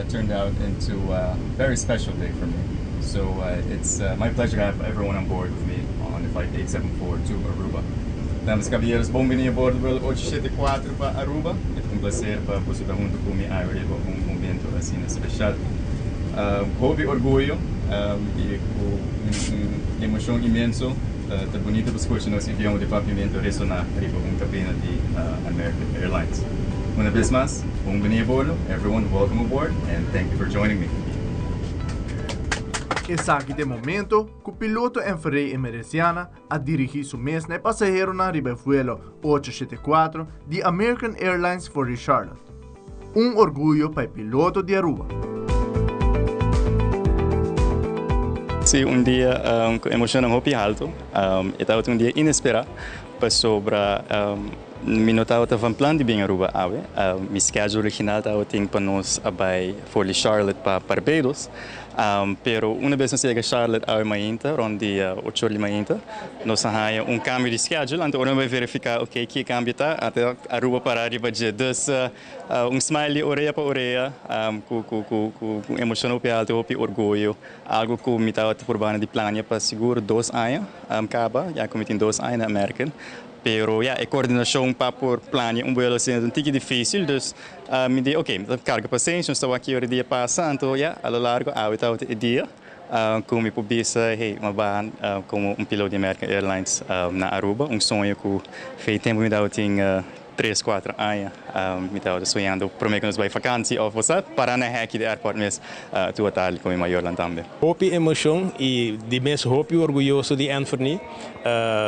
[SPEAKER 13] Turned out into a very special day for me. So it's my pleasure to have everyone on board with me on the flight 874 to Aruba. Damas e caballeros, bem-vindos a bordo do voo 874 para Aruba. É um prazer para você estar junto com mim a um momento assim especial. Houve orgulho e com emoção imenso, tá bonito para escutar nosso avião de papiamento ressonar riba cabina de American Airlines. Uma vez mais, bem-vindo a bordo. Everyone, welcome aboard, and thank you for joining me.
[SPEAKER 4] Essa aqui de momento, que o piloto enferrei emergenciana a dirigir su mesmo passageiro na riba vuelo 874 de American Airlines for Charlotte. Orgulho para o piloto de Aruba.
[SPEAKER 13] Sim, dia com emoção muito alto. Estava dia inesperado para sobre me notava que estava plano de vir a Aruba. Meu schedule original estava para nós abai for Charlotte para Barbados. Pero uma vez nós chegamos a Charlotte ao mainta, dia 8 de mainta, nós temos câmbio de schedule, então nós vamos verificar que câmbio está até Aruba para arriba de smiley orelha para orelha, com emoção alto, com orgulho, algo que me estava por banda de plano para seguro 2 anos, já como tem 2 anos na American. Pero a coordenação para por plano vuelo assim um pouco difícil, dus me disse, ok, carga paciência, estou aqui o dia passando, a lo largo estava o dia, como me publica, como piloto de American Airlines na Aruba, sonho que fez tempo me dava 3, 4 anos, me estava sonhando, prometo que nós vamos vacância ou você para na aqui do aeroporto mesmo, tu atal como maior lá também.
[SPEAKER 6] Hope emoção e de mesmo hope orgulhoso de Anthony.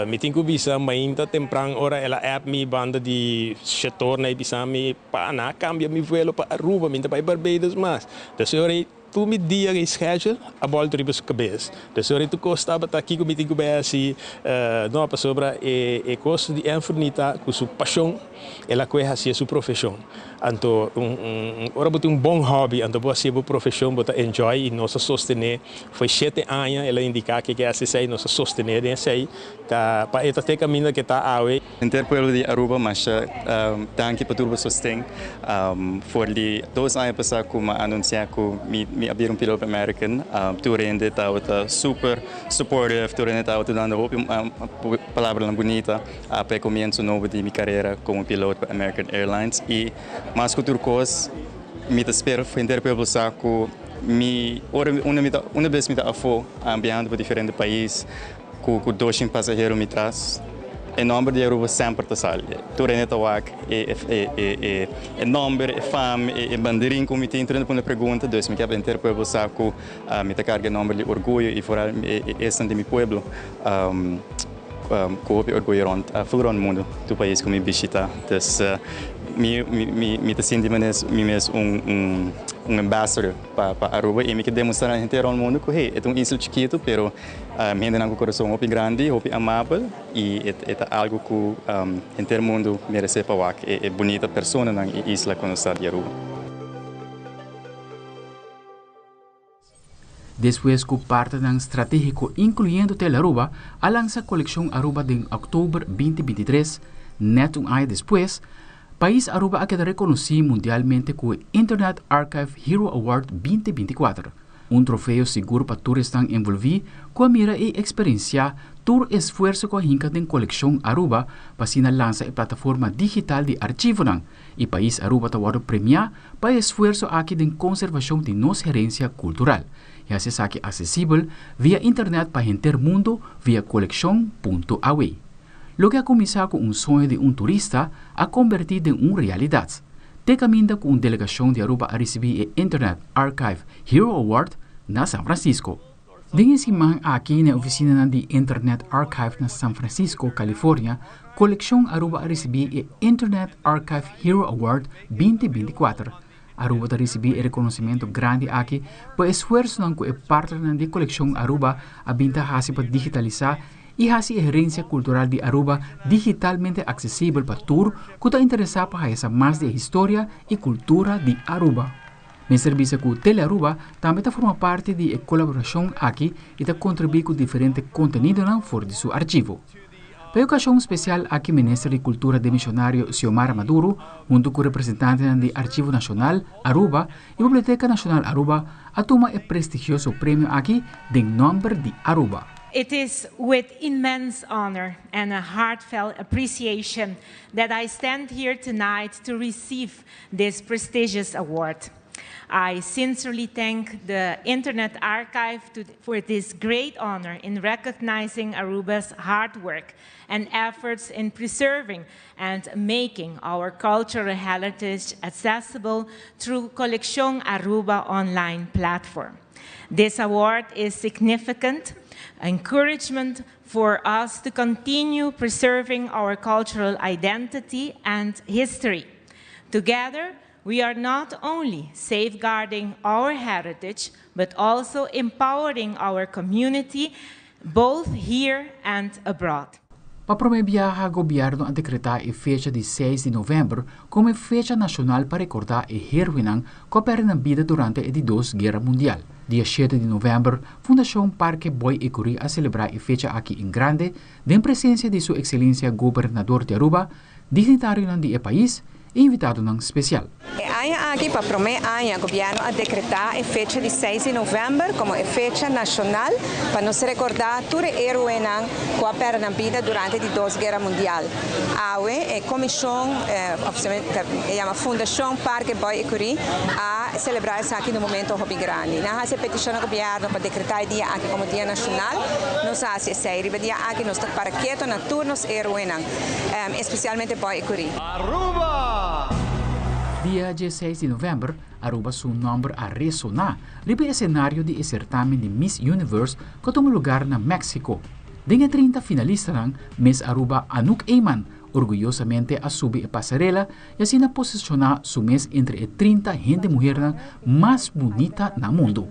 [SPEAKER 6] Me tenho bisa mainta temprano hora ela app me banda de setor na bisa me pana cambia mi vuelo para Aruba, me para Barbados mas. Da senhora tu me dia que schedule a bola tribus cabeça. Da senhora tu costava tá aqui comigo com assim não para sobra e costo de Anthony tá com sua paixão, ela coisa assim sua profissão. Então ora botar bom hobby, então você boa profissão, botar enjoy e nossa sostener. Foi 7 anos ela indicar que assim sei nossa sostener nesse aí. Para esta ter caminho que está awe.
[SPEAKER 13] Interpueblo de Aruba, mas tanque para turbo sostém. For de 2 anos passar como anunciar que me abrir piloto American, turende estava super supportive, turende estava dando palavra bonita para começo novo de minha carreira como piloto para American Airlines e mais que turcos me espero foi Interpueblo saco uma vez me dá fo viajando para diferentes países com 2 passageiros me traz o nome de Aruba sempre está sal. Turene tawak e nome, fama, e bandeirinha como tem entrando para uma pergunta, dus me quero Interpueblo saco me tá carga nome de orgulho e fora esse de meu pueblo com orgulho fora no mundo do país que me visita. Dus me tá sentindo mesmo ambassador para Aruba e me quer demonstrar inteiro ao mundo que é isla chiquito, pero me ainda com coração muito grande, muito amável e é algo que inteiro mundo merece para lá. É bonita pessoa na isla quando está de Aruba.
[SPEAKER 9] Depois que parte ng estratégico incluyendo Tel Aruba, a lança a coleção Aruba em outubro 2023, net ano depois, país Aruba ha quedado reconocido mundialmente con el Internet Archive Hero Award 2024, un trofeo seguro para turistas envolvidos con mira y experiencia todo esfuerzo con hinca de colección Aruba para si lanza la plataforma digital de archivo y país Aruba ta wado premia para esfuerzo aquí de conservación de nuestra herencia cultural y hace saque accesible vía internet para gente del mundo vía colección.aw. Lo que ha comenzado con un sueño de un turista ha convertido en una realidad. Te camina con una delegación de Aruba a recibir el Internet Archive Hero Award na San Francisco. Din imagen aquí en la oficina de Internet Archive na San Francisco, California, colección Aruba a recibir el Internet Archive Hero Award 2024. Aruba a recibir el reconocimiento grande aquí por esfuerzo con el partner de colección Aruba a ventajarse para digitalizar y hace herencia cultural de Aruba digitalmente accesible para todos que están interesados para esa más de historia y cultura de Aruba. Mi servicio con Tele Aruba también forma parte de la colaboración aquí y contribuye con diferentes contenidos fuera de su archivo. Para ocasión especial aquí Ministro de Cultura de Missionario Xiomara Maduro, junto con representantes del Archivo Nacional Aruba y Biblioteca Nacional Aruba, toma el prestigioso premio aquí de nombre de Aruba.
[SPEAKER 14] It is with immense honor and a heartfelt appreciation that I stand here tonight to receive this prestigious award. I sincerely thank the Internet Archive for this great honor in recognizing Aruba's hard work and efforts in preserving and making our cultural heritage accessible through Colección Aruba online platform. This award is significant encouragement for us to continue preserving our cultural identity and history. Together, we are not only safeguarding our heritage, but also empowering our community, both here and abroad.
[SPEAKER 9] Para promover o governo a decretar a fecha de 6 de novembro como fecha nacional para recordar a heroína que perdeu a vida durante a Segunda Guerra Mundial. Dia 7 de novembro, Fundação Parque Boy Icuri a celebrar a fecha aqui em Grande, em presença de Sua Excelência Governador de Aruba, dignitário do país e invitado especial.
[SPEAKER 15] Aqui para promover o governo a decretar a fecha de 6 de novembro como a fecha nacional para nos recordar toda a heroína que perdeu a vida durante a Segunda Guerra Mundial. A comissão, a Fundação Parque Boy Icuri a celebrar isso aqui no momento muito grande. Nós a petição ao governo para decretar o dia aqui como dia nacional. Nós a série de dia aqui nós para quieto na turnos heroína, especialmente Boy Icuri.
[SPEAKER 9] Aruba! Dia 16 de novembro, Aruba seu nome a ressonar libe cenário de certamen de Miss Universe que toma lugar na México. Dengue 30 finalistas, Miss Aruba Anouk Eyman orgullosamente a subir a pasarela e assim posicionar su mes entre 30 gente mujer mais bonita na mundo.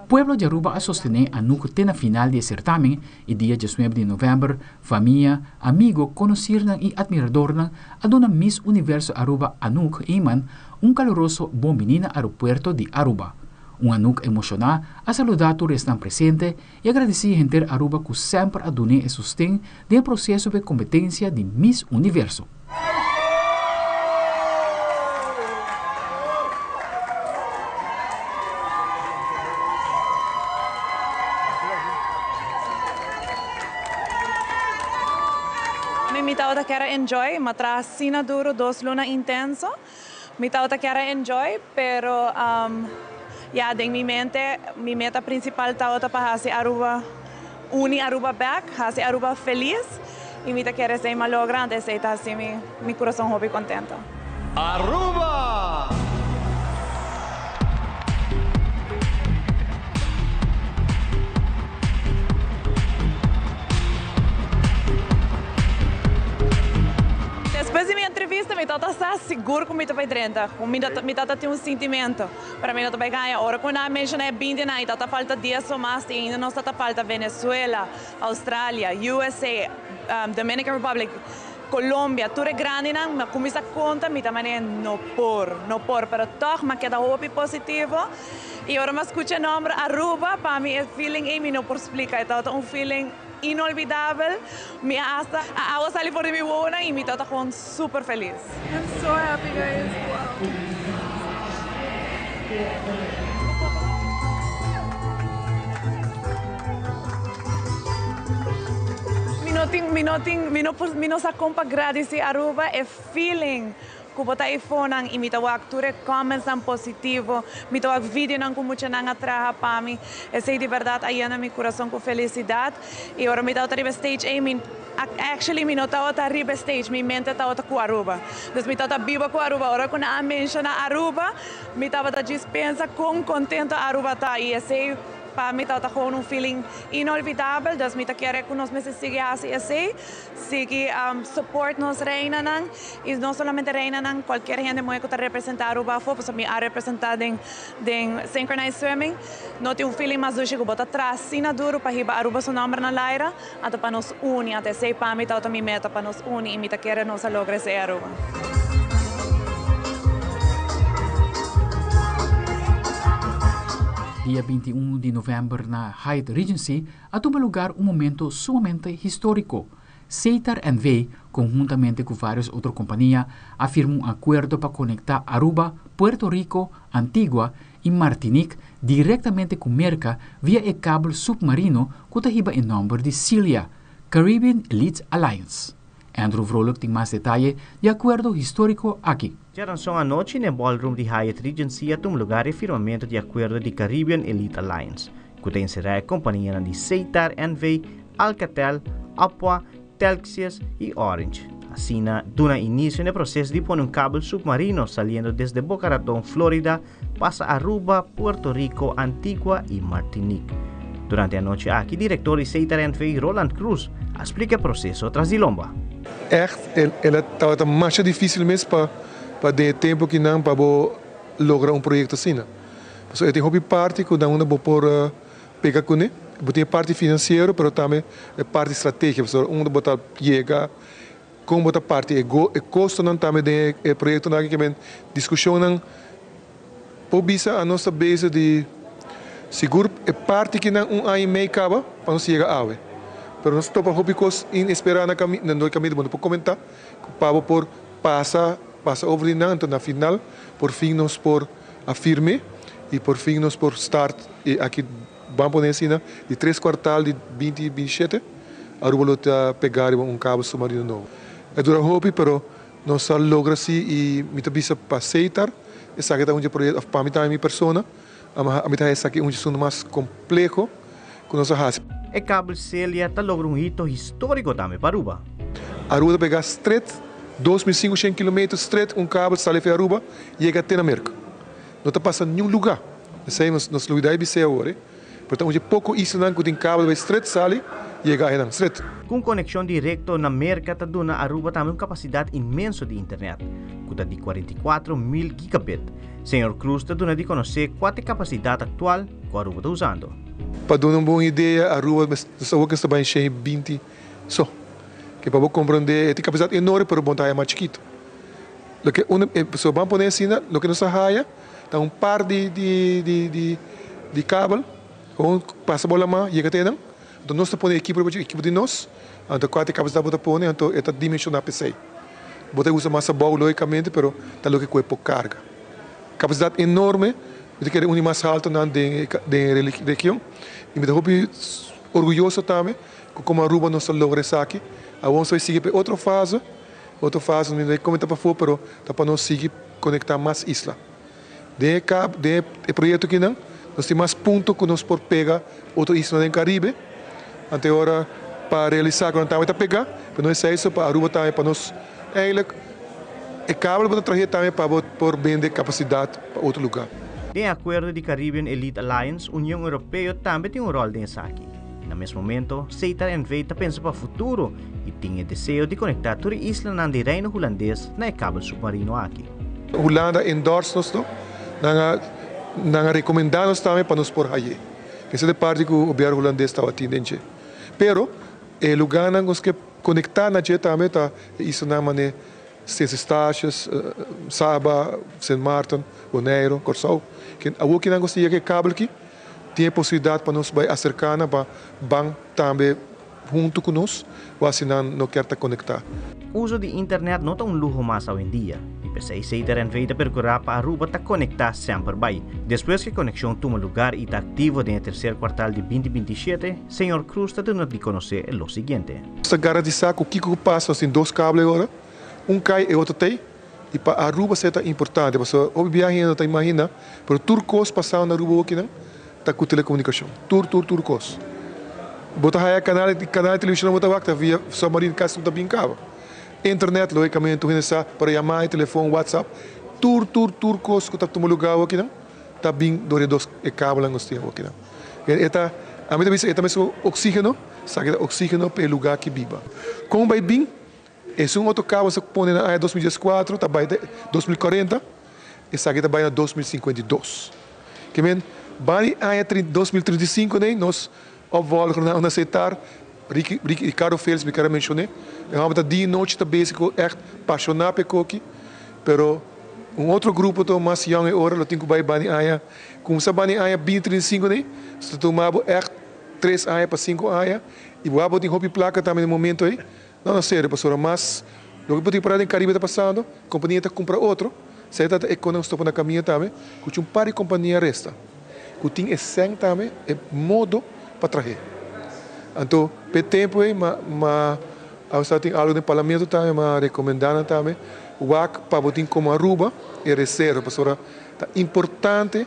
[SPEAKER 9] Pueblo de Aruba a sostener a Anouk na final de certamen e dia 19 de novembro, família, amigo, conhecido e admirador a dona Miss Universo Aruba Anouk Eyman caloroso bom menina aeropuerto de Aruba. Anouk emocionada a saludar todos que estão presentes e agradecer a gente Aruba que sempre a donar e sustém do processo de competência de Miss Universo.
[SPEAKER 16] Mi tauta quero enjoy, matra sina duro 2 luna intenso. Mi tauta quero enjoy, pero en mi mente, mi meta principal tauta para hacer Aruba, Aruba back, hacer Aruba feliz. Y mi ta quiere ser más grande, se está así mi corazón hobby contento.
[SPEAKER 18] Aruba!
[SPEAKER 16] Depois de minha entrevista, me tata está seguro que me está para dentro. Me tata tem sentimento. Para mim, não está para ganhar. Ora, quando a menina é bem de nada, tata falta dias ou mais, e ainda não está falta Venezuela, Austrália, USA, Dominican Republic, Colômbia, tudo é grande, mas como isso conta, me também não por, pero toch, mas queda hope positivo. E agora, mas escuta o nome Aruba, para mim, é feeling, e me não por explicar, é feeling inolvidável. Me hasta a agua sale por mi boca y me está gewoon super feliz. I'm so happy, guys. Wow. Mi no sa compa agradecer Aruba é feeling. Kubo ta iPhone e mi tawag ture comments ang positivo, mi tawag video nang kumucha nang atraha pa mi. Ese de verdad ayan na mi coração com felicidade. E ora mi tawag riba stage actually mi no tawag riba stage, mi mente tawag ku Aruba. Dus mi tawag biba ku Aruba. Ora ko na mention na Aruba, mi tawag dispensa kung contento Aruba ta. E esse para mim está com feeling inolvidável, das me tá querendo que nós me siga assim, siga support nos reina não, e não somente reina não, qualquer gente que está representar Aruba, porque me a representar em synchronized swimming, não tem feeling mais doce que bota atrás, sina duro para riba Aruba seu nome na laira, até para nos unir, até sei para mim tá minha meta para nos unir e me tá querendo nos lograr esse Aruba.
[SPEAKER 9] Dia 21 de novembro na Hyatt Regency, a tomar lugar momento sumamente histórico. Seitar V, conjuntamente com várias outras companhias, afirmam acordo para conectar Aruba, Puerto Rico, Antigua e Martinique diretamente com Merca via o cabo submarino que está em nome de CELIA, Caribbean Elite Alliance. Andrew Vrolijk tiene más detalle de acuerdo histórico aquí.
[SPEAKER 1] Já son anoche no ballroom de Hyatt Regency a um lugar de firmamento de acordo de Caribbean Elite Alliance, que tem será a companhia de Seitar NV, Alcatel, Aqua, Telxius e Orange. Assim, duna início no processo de pôr cabo submarino saliendo desde Boca Raton, Florida, passa a Aruba, Puerto Rico, Antigua e Martinique. Durante a noite aqui, diretor de Seitar NV, Roland Cruz, explica o processo tras de lomba.
[SPEAKER 17] Echt, ela estava mais difícil mesmo para ter tempo que não para lograr projeto assim. So, eu tenho parte que não vou por pegar com ele. Eu tenho parte financeira, mas também parte estratégica. So, botar chega, como botar parte e custo não também de projeto não que discussão não por bisa a nossa base de seguro é parte que não ano meio acaba para nós chegar a ver. Pero nós estamos hobicos em esperar no caminho por comentar para por passa over então na final por fim nós por afirme e por fim nós por start e aqui vamos poner assim de 3 quartal de 2027 a Aruba pegar cabo submarino novo. É dura hobby, pero nós logramos e me tabisa para aceitar essa que é um projeto para mim também persona a mim essa que é um assunto mais complexo que nós fazemos.
[SPEAKER 1] E cabo Celia está logrando hito histórico também para Aruba.
[SPEAKER 17] Aruba pegar straight 2.500 km straight cabo sale para Aruba e chega até na América. Não está passando nenhum lugar. Nós lugar é bem agora. Portanto, hoje pouco isso não tem cabo vai straight sale e chega aí straight.
[SPEAKER 1] Com conexão direta na América, está dando a Aruba também uma capacidade imensa de internet, que de 44.000 gigabit. Senhor Cruz está dando de conhecer qual é a capacidade atual que a Aruba está usando.
[SPEAKER 17] Para dar uma boa ideia, a Aruba está bem cheia 20 só. Que para compreender, tem capacidade enorme para montar mais chiquito. Lo que uma pessoa vai poner assim, lo que nós raia, tá par de cabo, com passa bola mais, chega até não. Então nós estamos equipe de nós, então quatro capacidade para pôr, então é dimensionar PC. Bota usa massa boa logicamente, pero tá lo que com pouca carga. Capacidade enorme, eu quero unir mais alto na de região. E me deixo orgulhoso também, como a Aruba nós logra isso aqui. Vamos seguir para outra fase, não me comentar para fora, pero tá para nós seguir conectar mais islas. De projeto aqui não, nós temos mais pontos que nós por pegar outra isla no Caribe. Até agora para realizar quando estamos a pegar, para nós é isso para a Aruba também para nós eigenlijk é cabo para trazer também para por vender capacidade para outro lugar.
[SPEAKER 1] De acordo de Caribbean Elite Alliance, União Europeia também tem rol nessa aqui. No mesmo momento, Seitar NV pensa para o futuro e tem o desejo de conectar toda a isla na de reino holandês na cabo submarino aqui.
[SPEAKER 17] Holanda endorse nós, não recomendamos também para nós por aí. Essa é a parte que o governo holandês está atendendo. Pero, o lugar que conectar na gente também está isso na maneira Seis Estácios, Saba, Saint Martin, Bonaire, Corsau. Que algo que não gostaria que cabo aqui tem possibilidade para nós acercar para bang também junto conosco, ou assim não quer conectar.
[SPEAKER 1] O uso de internet não é luxo mais hoje em dia. E pese a Seitar NV procurar para Aruba está conectar sempre bem. Depois que a conexão toma lugar e está ativo no terceiro quartal de 2027, Senhor Cruz está dando de conhecer o seguinte.
[SPEAKER 17] Essa garantizar que o que passa assim 2 cabos agora, cai e outro tem. E para Aruba é importante, porque o viagem não está imagina, pero turcos passaram na Aruba aqui não, está com telecomunicação. Turcos. Bota aí canal de televisão bota vacta via submarino caso não brincava. Internet logicamente tu está para chamar, telefone, WhatsApp. Turcos que está tomando lugar aqui não, está bem do redos e cabo lá nós temos aqui não. Eta a mim também é oxígeno, sabe oxígeno para o lugar que viva. Como vai bem esse outro cabo se põe na área 2014, está vai 2040, e essa aqui está vai na 2052. Que men, vai na área 2035, né? Nós opvolgen na aceitar, Ricardo Félix me quero mencionar, vamos estar dia e noite está básico, echt apaixonado por aqui, pero outro grupo to mais young agora, eu tenho que vai na área, como se vai na área 2035, né? Se tomamos echt 3 áreas para 5 áreas, e vou ter hobby placa também no momento aí. Não, sério, pastor, mas o que eu tenho em Caribe está passando, a companhia está comprando outro, certo? É quando eu estou na caminho também, que um par de companhia resta, que tem esse também, é modo para trazer. Então, pelo tempo, Ahora tem algo no parlamento também, mas recomendando também, o WAC para botar como Aruba e reserva, professora, é importante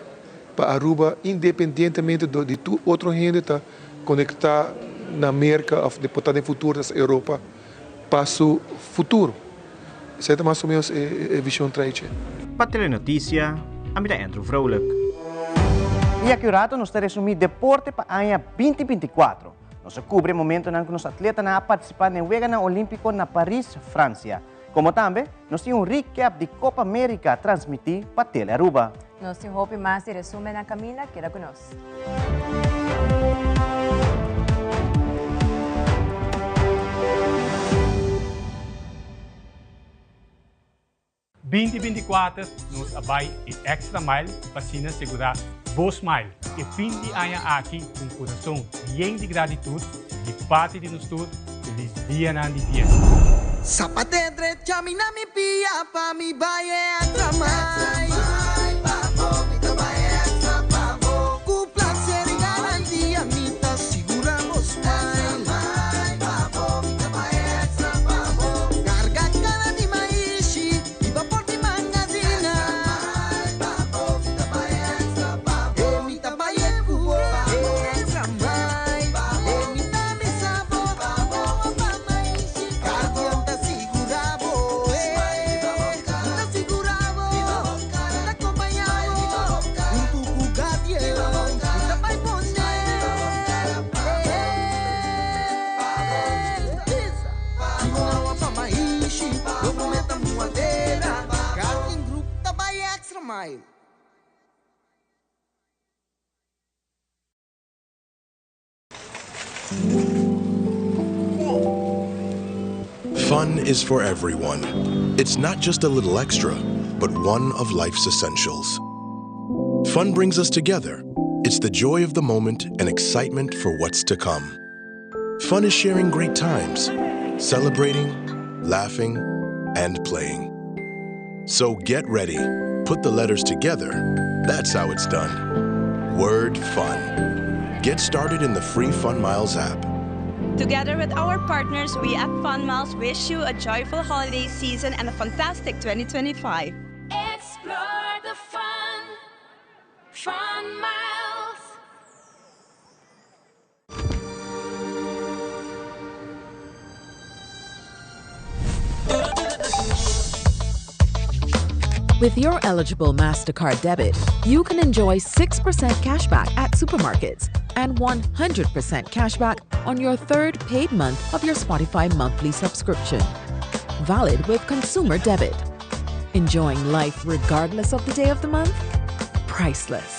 [SPEAKER 17] para Aruba, independentemente de tu outro gente tá conectar na América, ou depois no futuro da Europa, para o futuro. Isso é mais ou menos a visão trade.
[SPEAKER 1] Para Telenotícia, a minha Andrew Vrolijk. E aqui o rato nós teremos resumir deporte para a 2024. Nós cobre o momento em que os atletas na participar no Wegana Olímpico na Paris, França. Como também, nós temos recap de Copa América transmitir para Tele Aruba.
[SPEAKER 10] Nós temos hope mais de resumo na caminha, queda conosco.
[SPEAKER 19] Em 2024, nos abai e extra mile para segurar vos mile e fim de ano aqui com coração bem de gratitude de parte de nós todos. Feliz dia na dia.
[SPEAKER 18] Zapate derecha, mi na mi pia, pa mi baie extra mile.
[SPEAKER 20] Fun is for everyone. It's not just a little extra, but one of life's essentials. Fun brings us together. It's the joy of the moment and excitement for what's to come. Fun is sharing great times, celebrating, laughing, and playing. So get ready. Put the letters together. That's how it's done. Word fun. Get started in the free Fun Miles app.
[SPEAKER 21] Together with our partners, we at Fun Miles wish you a joyful holiday season and a fantastic 2025.
[SPEAKER 22] Explore the fun. Fun Miles.
[SPEAKER 7] With your eligible MasterCard debit, you can enjoy 6% cashback at supermarkets and 100% cashback on your third paid month of your Spotify monthly subscription. Valid with consumer debit. Enjoying life regardless of the day of the month? Priceless.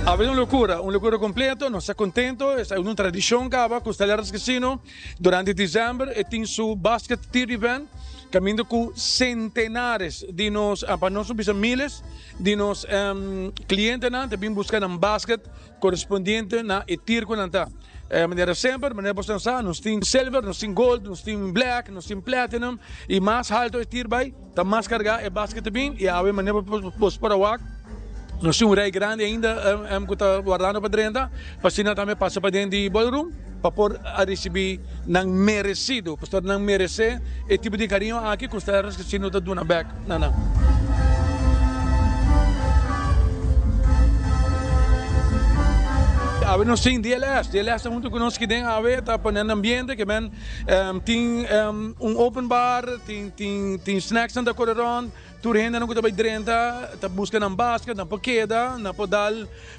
[SPEAKER 25] Avete una locura completo, non sta contento, è una tradizione che con Stellaris Casino durante dicembre e in su basket tier event, caminando con centenares di nos, para nós são miles de nos clientes também buscando um basket correspondente na tier com nanta. Maneira sempre, maneira você sabe, nós temos silver, nós temos gold, nós temos black, nós temos platinum e mais alto é tier by, tá mais carga é basket também e a maneira para o nós temos rei grande ainda que está guardando para dentro, para também passa para dentro de ballroom, para pôr a receber não merecido, para não merecer esse tipo de carinho aqui com os terras que se não está dando back, não. Nós temos DLS é muito conosco que tem a ver, está para um ambiente que tem open bar, tem snacks na corredor, tudo ainda não está bem dentro, está buscando basket, não pode dar, não pode dar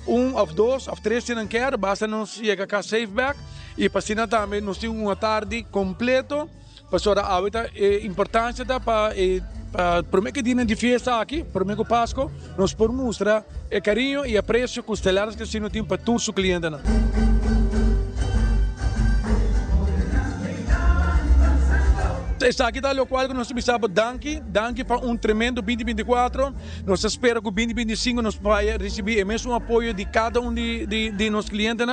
[SPEAKER 25] ou dois, ou três se não quer, basta nós chegar cá safe back e para cima também nós temos uma tarde completa, para a importância para por mim que dia de festa aqui, por mim que Páscoa, nós por mostrar o carinho e apreço que os Stellaris Casino tem para todos os clientes. Está aqui o qual nós precisamos danke para tremendo 2024. Nós esperamos que o 2025 nós vai receber o mesmo apoio de cada de nossos clientes.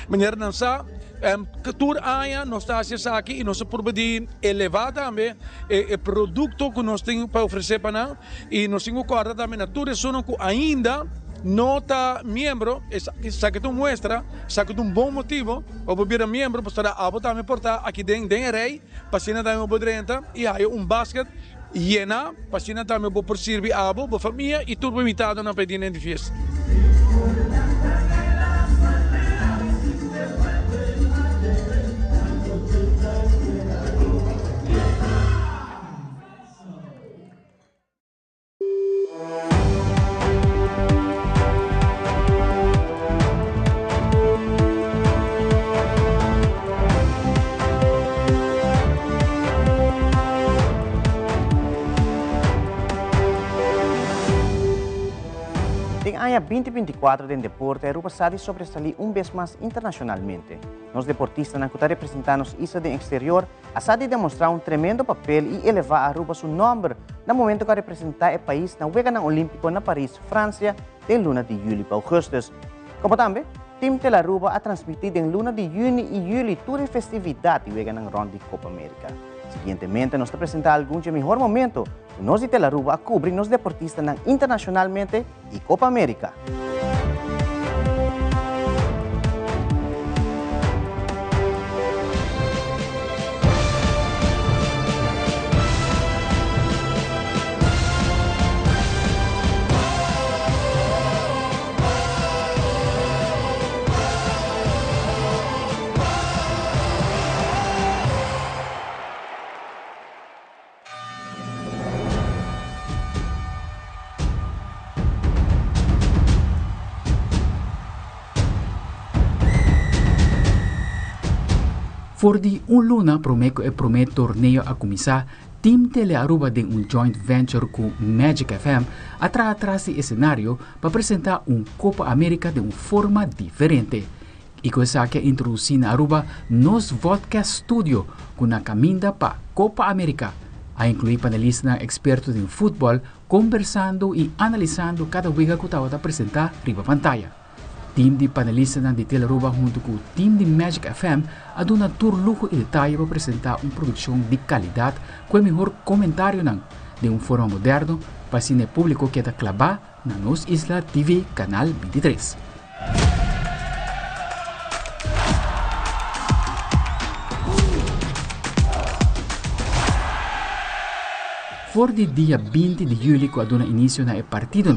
[SPEAKER 25] Maneira não sabe, Tour aya nós está aqui e nós podemos elevar também o produto que nós temos para oferecer para nós e nós temos que também na tour que ainda não está membro, essa que tu mostra, essa que tu bom motivo, o para membro para estar a botar me portar aqui dentro rei, para cima também o renta e aí basket llena, para cima também por servir a boa família e tudo invitado na pedina de festa.
[SPEAKER 1] En año 2024 del deporte, Aruba sabe sobresalir vez más internacionalmente. Los deportistas han estado representando ISA del exterior, ha demostrar un tremendo papel y elevar a Aruba su nombre en el momento que representa el país en el Juegos Olímpicos en París, Francia, de luna de julio a agosto. Como también, Team de Aruba ha transmitido en luna de junio y julio toda la festividad y Juegos en Ronda de Copa América. Siguientemente, nos presenta algún mejor momento que nos de Aruba a cubrir los deportistas internacionalmente y Copa América.
[SPEAKER 9] Voor die luna promet torneio a começar, Team Tele Aruba tem joint venture com Magic FM atrás do cenário para apresentar Copa América de forma diferente. E com essa que introduzir na Aruba nos podcast studio com a caminda para Copa América, a incluir panelistas expertos em futebol conversando e analisando cada jogo que estava a apresentar riba pantalla. Team de panelistas de Tele Aruba junto com o team de Magic FM a dar tour luxo e detalhe para apresentar uma produção de qualidade com o melhor comentário de forma moderna para o cine público que está clavado na nossa Isla TV Canal 23. Voor de dia 20 de julho, que dá início no partido,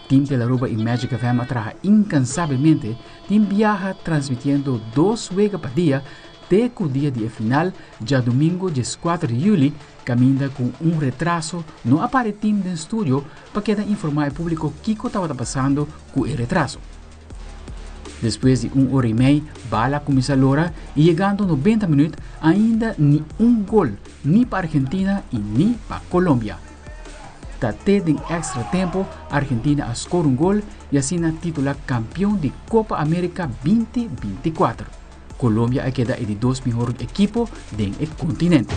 [SPEAKER 9] Team Tele Aruba e Magic FM trabalha incansavelmente, team viaja transmitindo 2 juegos por dia, até que o dia de final, já domingo, 4 de julho, caminha com retraso, não aparece team do estúdio para que informar ao público o que estava passando com o retraso. Depois de 1 hora e meia, bala começa a hora e chegando 90 minutos, ainda nem gol, nem para Argentina e nem para Colômbia. Até em extra tempo, Argentina escora gol e assim titula campeão de Copa América 2024. Colômbia queda de 2 melhores equipos do continente.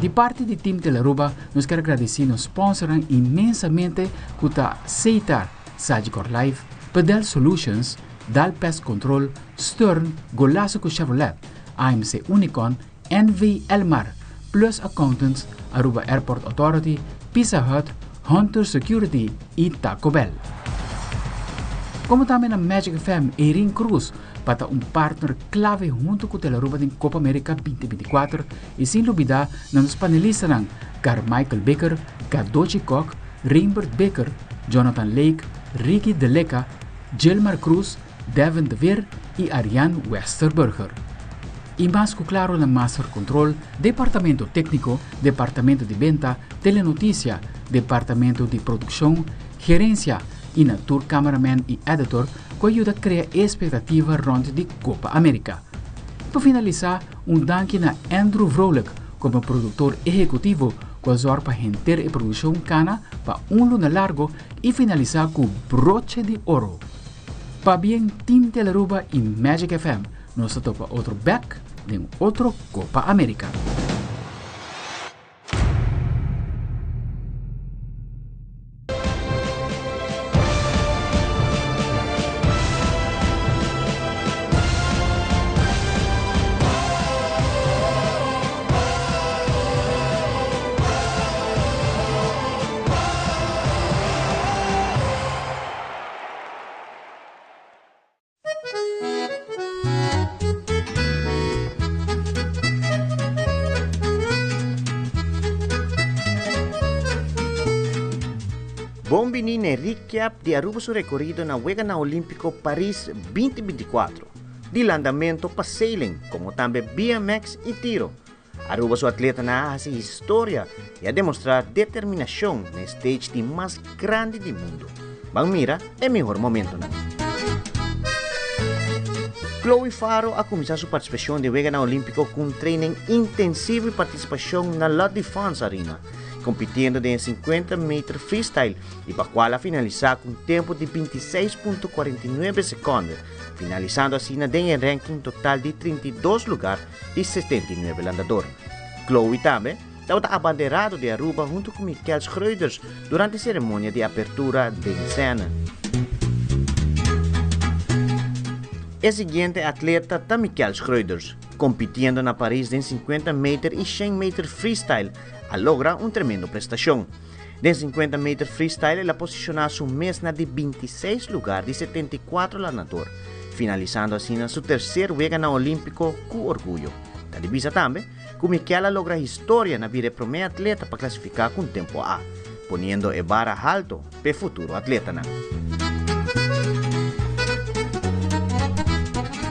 [SPEAKER 9] De parte do Team Tele Aruba, nós queremos agradecer nos sponsors imensamente que está aceitar Sagicor Life, Pedal Solutions, Dal Pest Control, Stern, Golazo Chevrolet, AMC Unicon, NV Elmar, Plus Accountants, Aruba Airport Authority, Pizza Hut, Hunter Security e Taco Bell. Como também na Magic FM, Erin Cruz, para partner clave junto com o Tele Aruba em Copa América 2024 e sem dúvida, nos panelistas Carmichael Baker, Kadoji Koch, Reinbert Baker, Jonathan Lake, Ricky Deleca, Gilmar Cruz, Devin De Veer e Ariane Westerburger. E mais claro na Master Control, Departamento Técnico, Departamento de Venta, Telenotícia, Departamento de Produção, Gerência e na Tour Cameraman e Editor, que ajuda a criar expectativa rond de Copa América. Para finalizar, danke na Andrew Vrolijk como produtor executivo, que zorga para render a produção cana para luna largo e finalizar com broche de ouro. Para bem Team Tele Aruba e Magic FM, nós topa outro back de outro Copa América.
[SPEAKER 1] Bombini ne recap de Aruba su recorrido na Juegos Olímpicos Paris 2024, de landamento para sailing, como também BMX e tiro. Aruba su atleta na hace história e a demonstrar determinação no stage de mais grande do mundo. Bang mira, é melhor momento na. Chloe Faro a começar sua participação de Juegos Olímpicos com um treino intensivo e participação na La Défense Arena, competindo em 50 metros freestyle e para qual a finalizar com um tempo de 26,49 segundos, finalizando assim na ranking total de 32 lugares de 79 landadores. Chloe também estava abanderado de Aruba junto com Michael Schroeders durante a cerimônia de abertura da cena. O seguinte atleta é Michael Schroeders, competindo na Paris em 50 metros e 100 metros freestyle, a lograr uma tremenda prestação. De 50 metros freestyle, ela posicionou seu mês na de 26 lugar de 74 landadores, finalizando assim na seu terceiro Juegos Olímpico com orgulho. Da divisa também, que Michaela logra história na vida primeira atleta para classificar com tempo A, ponendo a barra alto para o futuro atleta.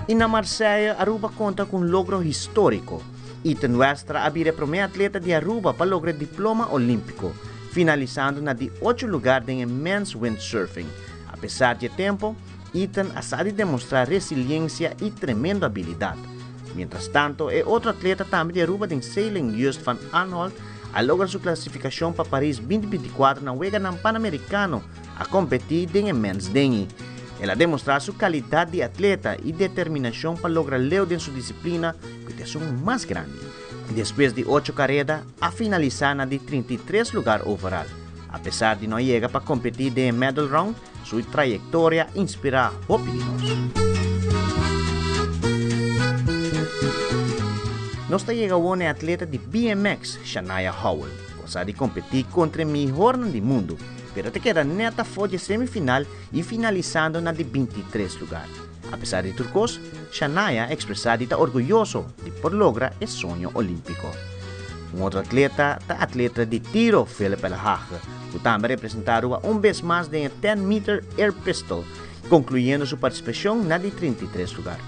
[SPEAKER 1] E na Marseille, Aruba conta com um logro histórico. Ethan Westra a vida primeira atleta de Aruba para lograr diploma olímpico, finalizando na de 8 lugar em men's windsurfing. Apesar de tempo, Ethan a sabe demonstrar resiliência e tremenda habilidade. Mientras tanto, é outro atleta também de Aruba em sailing, Just van Anholt, a lograr sua classificação para Paris 2024 na Juegos Pan-Americano a competir em men's dinghy. Ela demonstrar sua qualidade de atleta e determinação para lograr leu em sua disciplina, que é sua mais grande. Depois de 8 carreiras, a finalizar na de 33 lugar overall. Apesar de não chegar para competir em medal round, sua trajetória inspira hope de nós. Nós chegamos a atleta de BMX, Shania Howell, gosta de competir contra a melhor do mundo, pero te queda neta foi de semifinal e finalizando na de 23 lugar. Apesar de turcos, Shania expressada está orgulhoso de por lograr o sonho olímpico. Um outro atleta é atleta de tiro, Philip Elhage, que também representaram vez mais de 10 meter air pistol, concluindo sua participação na de 33 lugar.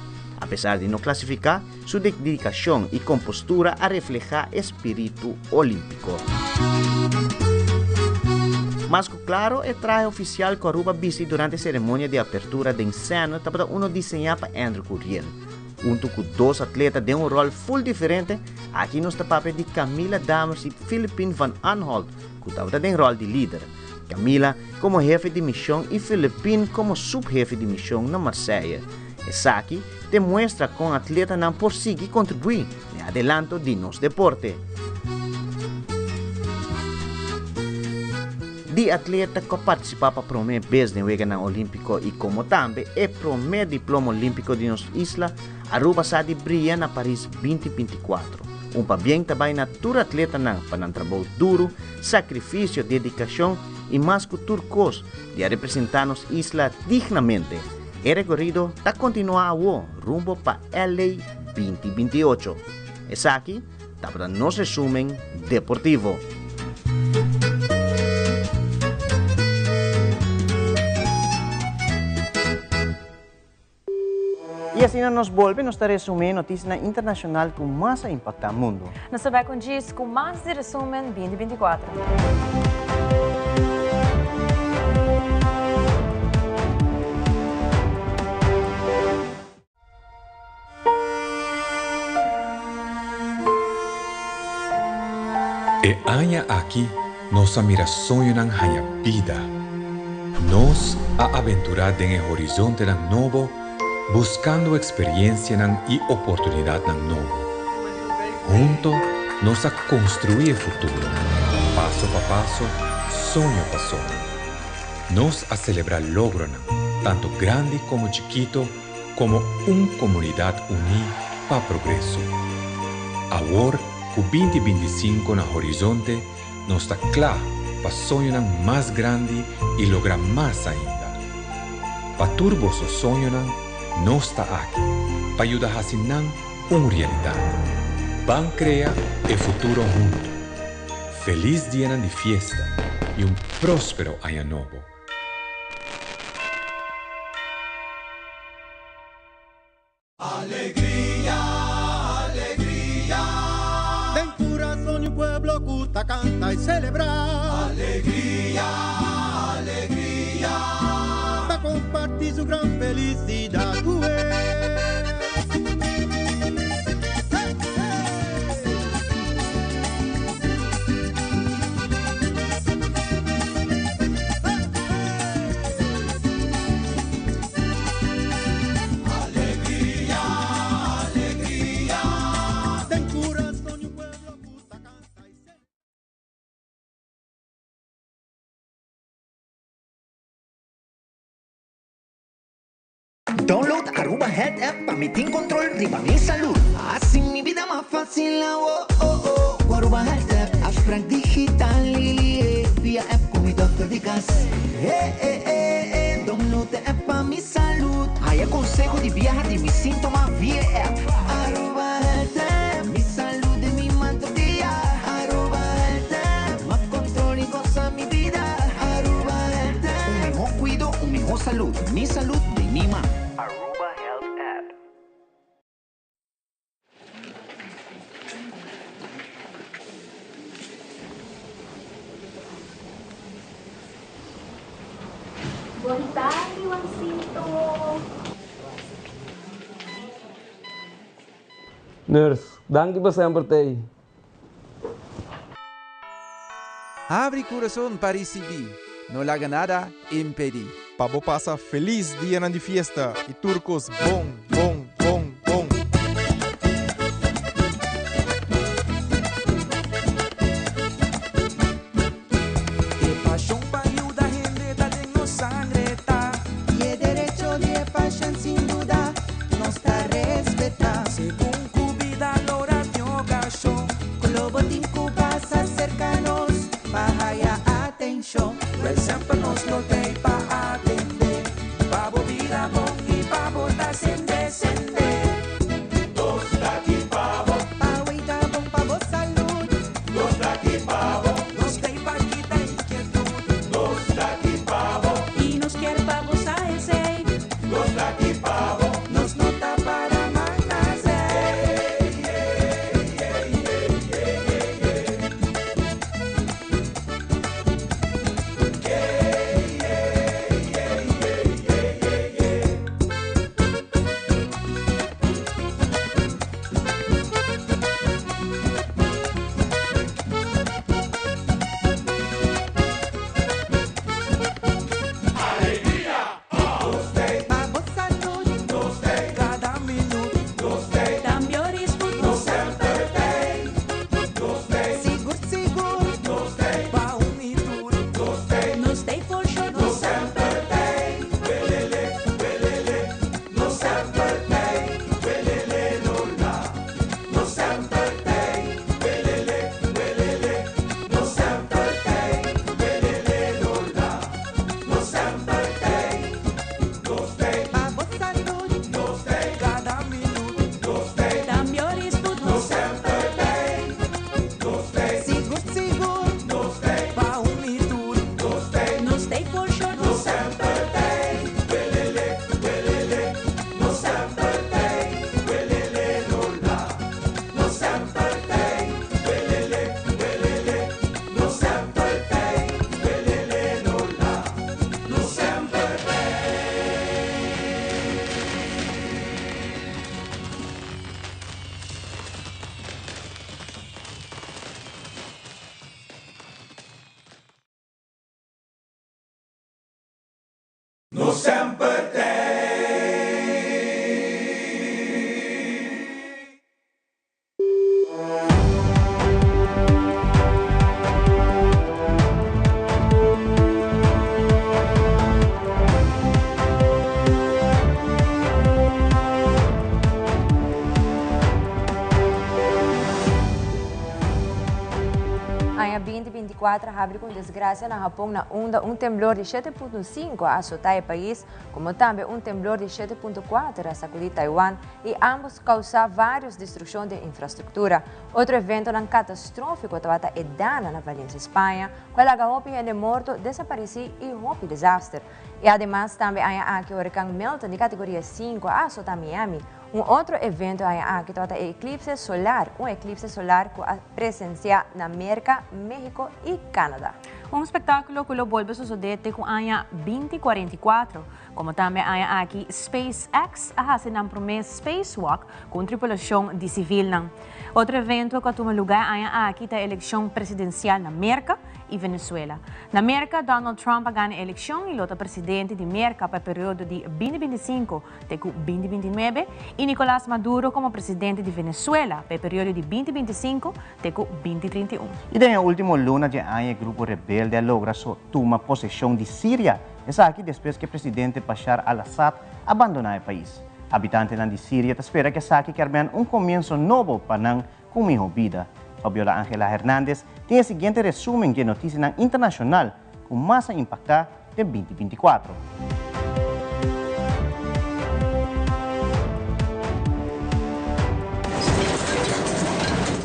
[SPEAKER 1] Apesar de não classificar, sua dedicação e compostura a reflejar espírito olímpico. Mas claro, o traje oficial que Aruba viste durante a cerimônia de abertura da cena estava desenhado para Andrew Curiel. Junto com 2 atletas de um rol full diferente, aqui nos papel de Camila Dammers e Philippine Van Anholt, que estava em rol de líder. Camila como jefe de missão e Philippine como subjefe de missão na Marseille. Essa aqui demonstra que o atleta não por si contribui no adelanto de nosso deporte. De atleta que participa para o primeiro vez no Juegos Olímpicos e como também é o primeiro diploma olímpico de nossa isla, Aruba sabe brilhar na Paris 2024. Bem também na tour atleta para um trabalho duro, sacrifício, dedicação e mais que turcos de representar nossa isla dignamente. O recorrido está continuando rumbo para LA 2028. Essa aqui está para nosso resumen deportivo. E assim nos volve nos resumen notícia internacional que mais impacta o mundo.
[SPEAKER 2] Nós vai com diz com mais de resumen 2024.
[SPEAKER 3] E aña aqui nossa miração na hanha vida. Nos a aventurar em horizonte ng novo, buscando experiência e oportunidade ng novo. Junto, nos a construir futuro, passo a passo, sonho a sonho. Nos a celebrar logro tanto grande como chiquito, como comunidade unida para progresso. Agora, com 2025 na horizonte, nos está claro para sonho mais grande e lograr mais ainda. Para turbo o sonho, nós está aqui para ajudar a sinar uma realidade. Vamos criar o futuro junto. Feliz dia de fiesta e próspero ano novo.
[SPEAKER 18] Alegría, alegría. Del corazón un pueblo gusta, canta y celebra. Alegría, alegría. Va compartir su gran felicidad.
[SPEAKER 5] Download Aruba Health App para meter control de mi salud. Así mi vida más fácil. Aruba Health App, abstract digital. Via app con mi doctor de casa. Download the app para mi salud. Hay consejo de viajar de mis síntomas via app. Aruba Health App, mi salud de mi manto día. Aruba Health App, más control y goza mi vida. Aruba Health App, un mejor cuido, un mejor salud. Mi salud de mi mano. Aruba Health App.
[SPEAKER 22] Buon tardi, Juancito.
[SPEAKER 8] Nurse, danke por sempre.
[SPEAKER 11] Abre coração para receber. Não larga nada, impedir.
[SPEAKER 23] Pabo passa feliz dia de fiesta e turcos bom, bom, bom, bom.
[SPEAKER 18] E paixão para ajudar a gente tá em nossa sangre, tá? E é direito de paixão sem dúvida, nós tá respetar. Según cubida, lora de ocasión, globo de passa cercanos, para a atenção. Well, sempre nos notei para atender, para vida bom e para botar sem descender. Dos daqui pavo, para vida bom, para boa saúde. Dos daqui pavo, nos tem para quitar inquietude. Dos daqui pavo, e nos quer para botar esse. Dos daqui pavo, nos nota para manasser. Cada minuto, da melhores food, nos sempre tem. Seguro, para unir tudo, nos tem for sure, nos sempre tem. Welele, nos sempre tem. Welele, lola, nos sempre tem. Welele, nos sempre tem. Welele, lola, nos sempre tem. Para boa saúde, cada minuto, da melhores food, nos sempre tem. Seguro, para unir tudo, nos tem for sure, nos sempre tem. Welele, nos sempre tem. Welele, lola, nos sempre tem. Welele, nos sempre tem. Welele, lola, nos sempre tem. Nos sempre tem.
[SPEAKER 10] Ang 2024 2024 abre com desgraça na Japão na onda temblor de 7.5 a azotar o país, como também temblor de 7.4 a sacudir Taiwan e ambos causar várias destruições de infraestrutura. Outro evento catastrófico estava Edana na Valência, Espanha, com a houve gente morto, desaparecido e houve desastre. E además também há aqui o huracão Milton de categoria 5 a azotar Miami. Outro evento que trata eclipse solar, eclipse solar com a presença na América, México e Canadá.
[SPEAKER 2] Espetáculo que lo vuelve a suceder com a 2044, como também há aqui SpaceX, a hacer um primeiro spacewalk com tripulação de civil. Outro evento que toma lugar aqui é a eleição presidencial na América e Venezuela. Na América, Donald Trump ganha a eleição e lota presidente de América para o período de 2025 até 2029 e Nicolás Maduro como presidente de Venezuela para o período de 2025 até 2031.
[SPEAKER 1] E daí, a última luna de ano, o grupo rebelde logra tomar possessão de Síria. Essa aqui depois que o presidente Bashar al-Assad abandonar o país. Habitantes de Síria esperam que essa aqui querem começo novo para a mejor vida. Fabiola Ángela Hernández tem o seguinte resumen de notícias internacional com mais impactada de 2024.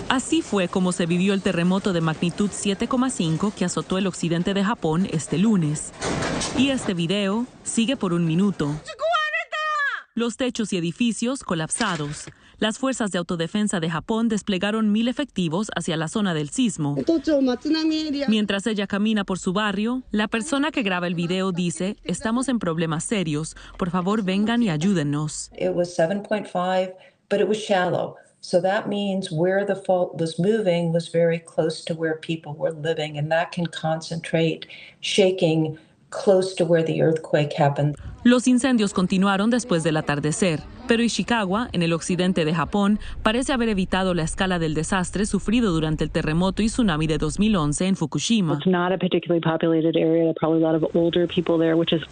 [SPEAKER 4] Así fue como se vivió el terremoto de magnitud 7,5 que azotó el occidente de Japón este lunes. Y este video sigue por 1 minuto. Los techos y edificios colapsados. Las fuerzas de autodefensa de Japón desplegaron 1,000 efectivos hacia la zona del sismo. Mientras ella camina por su barrio, la persona que graba el video dice: "Estamos en problemas serios. Por favor, vengan y ayúdennos."
[SPEAKER 6] It was 7.5, but it was shallow. So that means where the fault was moving was very close to where people were living, and that can concentrate shaking close to where the earthquake happened.
[SPEAKER 4] Los incendios continuaron después del atardecer, pero Ishikawa, en el occidente de Japón, parece haber evitado la escala del desastre sufrido durante el terremoto y tsunami de 2011 en Fukushima.
[SPEAKER 12] It's not a particularly populated area. There are probably a lot of older people there, which is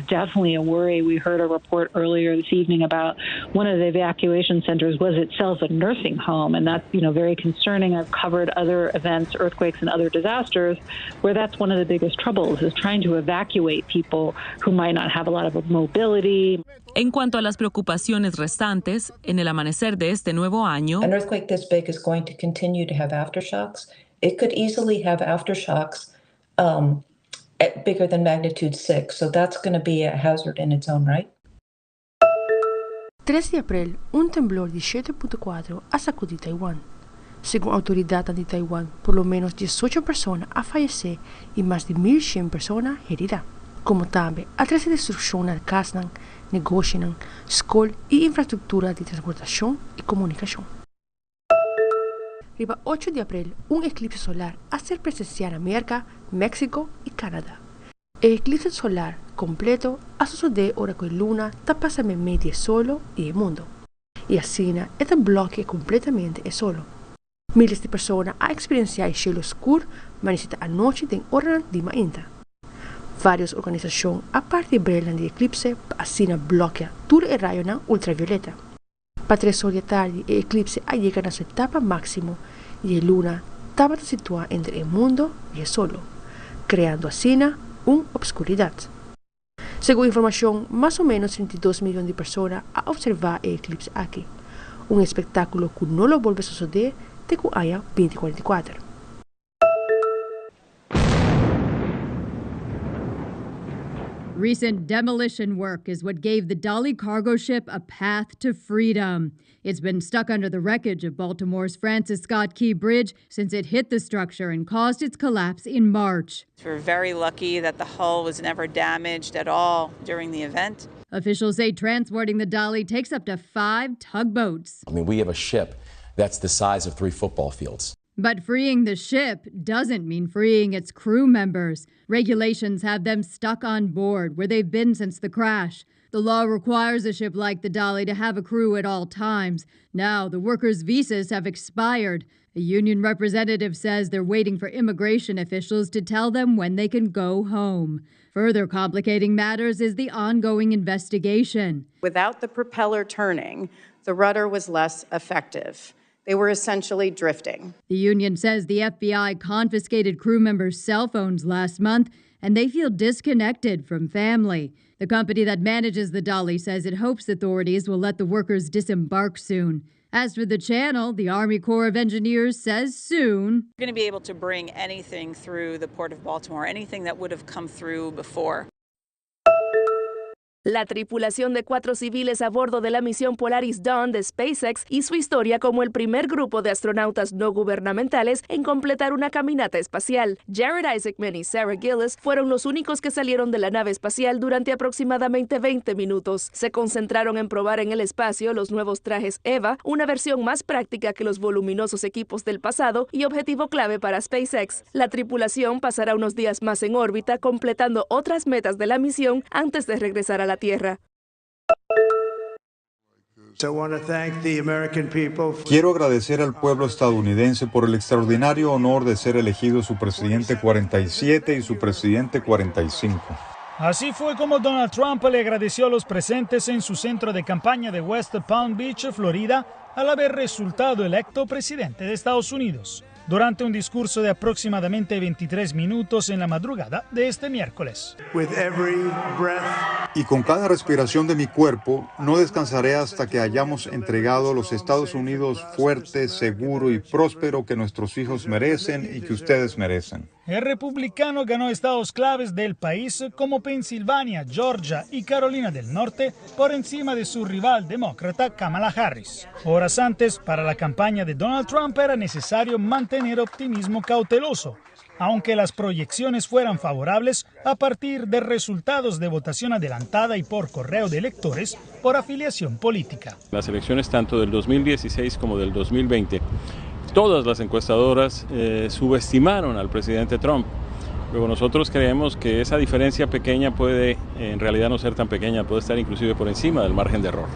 [SPEAKER 12] definitely a worry. We heard a report earlier this evening about one of the evacuation centers was itself a nursing home, and that's very concerning. I've covered other events, earthquakes and other disasters, where that's one of the biggest troubles is trying to evacuate people who might not have a lot of mobility.
[SPEAKER 4] En cuanto a las preocupaciones restantes, en el amanecer de este nuevo año,
[SPEAKER 6] An earthquake this big is going to continue to have aftershocks. It could easily have aftershocks bigger than magnitude 6, so that's going to be a hazard in its own right.
[SPEAKER 13] 3 de abril, temblor de 7.4 a sacudir Taiwán. Según autoridades de Taiwán, por lo menos 18 personas han fallecido y más de 1,100 personas heridas. Como también a 13 destrucciones de casas, negocios, escuelas y infraestructura de transportación y comunicación. Riba 8 de abril, eclipse solar a ser presenciado en América, México y Canadá. El eclipse solar completo a suceder ahora que la luna tapa a medio solo y el mundo. Y así, este bloque completamente es solo. Miles de personas han experienciado el cielo oscuro, amanecida anoche en hora de mañana. Varias organizaciones, aparte de el eclipse, así bloquean todo el rayo ultravioleta. Para 3 horas de tarde, el eclipse ha llegado a su etapa máxima y la luna estaba situada entre el mundo y el sol, creando así una obscuridad. Según información, más o menos 32 millones de personas han observado el eclipse aquí, un espectáculo que no lo vuelve a suceder de que haya 2044.
[SPEAKER 24] Recent demolition work is what gave the Dali cargo ship a path to freedom. It's been stuck under the wreckage of Baltimore's Francis Scott Key Bridge since it hit the structure and caused its collapse in March.
[SPEAKER 26] We're very lucky that the hull was never damaged at all during the event.
[SPEAKER 24] Officials say transporting the Dali takes up to 5 tugboats.
[SPEAKER 27] I mean, we have a ship that's the size of 3 football fields.
[SPEAKER 24] But freeing the ship doesn't mean freeing its crew members. Regulations have them stuck on board where they've been since the crash. The law requires a ship like the Dali to have a crew at all times. Now, the workers' visas have expired. A union representative says they're waiting for immigration officials to tell them when they can go home. Further complicating matters is the ongoing investigation.
[SPEAKER 28] Without the propeller turning, the rudder was less effective.
[SPEAKER 14] They were essentially drifting.
[SPEAKER 24] The union says the FBI confiscated crew members' cell phones last month, and they feel disconnected from family. The company that manages the dolly says it hopes authorities will let the workers disembark soon. As for the channel, the Army Corps of Engineers says soon
[SPEAKER 26] We're going to be able to bring anything through the Port of Baltimore, anything that would have come through before.
[SPEAKER 15] La tripulación de 4 civiles a bordo de la misión Polaris Dawn de SpaceX hizo historia como el primer grupo de astronautas no gubernamentales en completar una caminata espacial. Jared Isaacman y Sarah Gillis fueron los únicos que salieron de la nave espacial durante aproximadamente 20 minutos. Se concentraron en probar en el espacio los nuevos trajes EVA, una versión más práctica que los voluminosos equipos del pasado y objetivo clave para SpaceX. La tripulación pasará unos días más en órbita, completando otras metas de la misión antes de regresar a la Tierra.
[SPEAKER 16] Quiero agradecer al pueblo estadounidense por el extraordinario honor de ser elegido su presidente 47 y su presidente 45.
[SPEAKER 17] Así fue como Donald Trump le agradeció a los presentes en su centro de campaña de West Palm Beach, Florida, al haber resultado electo presidente de Estados Unidos, durante un discurso de aproximadamente 23 minutos en la madrugada de este miércoles.
[SPEAKER 16] Y con cada respiración de mi cuerpo, no descansaré hasta que hayamos entregado a los Estados Unidos fuerte, seguro y próspero que nuestros hijos merecen y que ustedes merecen.
[SPEAKER 17] El republicano ganó estados claves del país como Pensilvania, Georgia y Carolina del Norte por encima de su rival demócrata Kamala Harris. Horas antes, para la campaña de Donald Trump era necesario mantener optimismo cauteloso, aunque las proyecciones fueran favorables a partir de resultados de votación adelantada y por correo de electores por afiliación política.
[SPEAKER 19] Las elecciones tanto del 2016 como del 2020, todas las encuestadoras subestimaron al presidente Trump. Luego nosotros creemos que esa diferencia pequeña puede en realidad no ser tan pequeña, puede estar inclusive por encima del margen de error.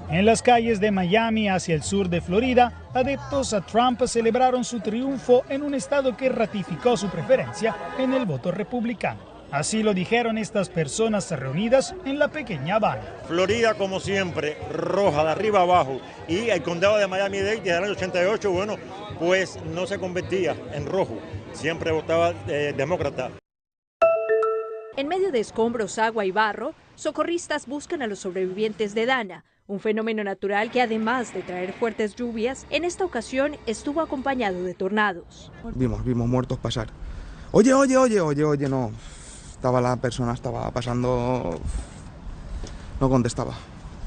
[SPEAKER 17] En las calles de Miami hacia el sur de Florida, adeptos a Trump celebraron su triunfo en un estado que ratificó su preferencia en el voto republicano. Así lo dijeron estas personas reunidas en la pequeña Habana.
[SPEAKER 20] Florida, como siempre, roja de arriba abajo. Y el condado de Miami-Dade desde el año 88, bueno, pues no se convertía en rojo. Siempre votaba demócrata.
[SPEAKER 21] En medio de escombros, agua y barro, socorristas buscan a los sobrevivientes de Dana, un fenómeno natural que además de traer fuertes lluvias, en esta ocasión estuvo acompañado de tornados.
[SPEAKER 28] Vimos muertos pasar. Oye, no. La persona estaba pasando, no contestaba,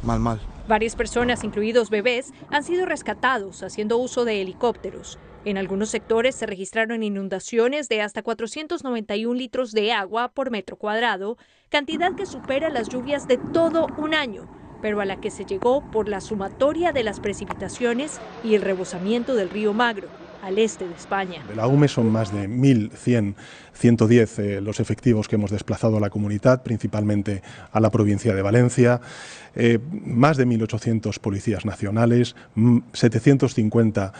[SPEAKER 28] mal.
[SPEAKER 21] Varias personas, incluidos bebés, han sido rescatados haciendo uso de helicópteros. En algunos sectores se registraron inundaciones de hasta 491 litros de agua por metro cuadrado, cantidad que supera las lluvias de todo un año, pero a la que se llegó por la sumatoria de las precipitaciones y el rebosamiento del río Magro, al este de España.
[SPEAKER 29] De la UME son más de 1.110 los efectivos que hemos desplazado a la comunidad, principalmente a la provincia de Valencia, más de 1.800 policías nacionales, 750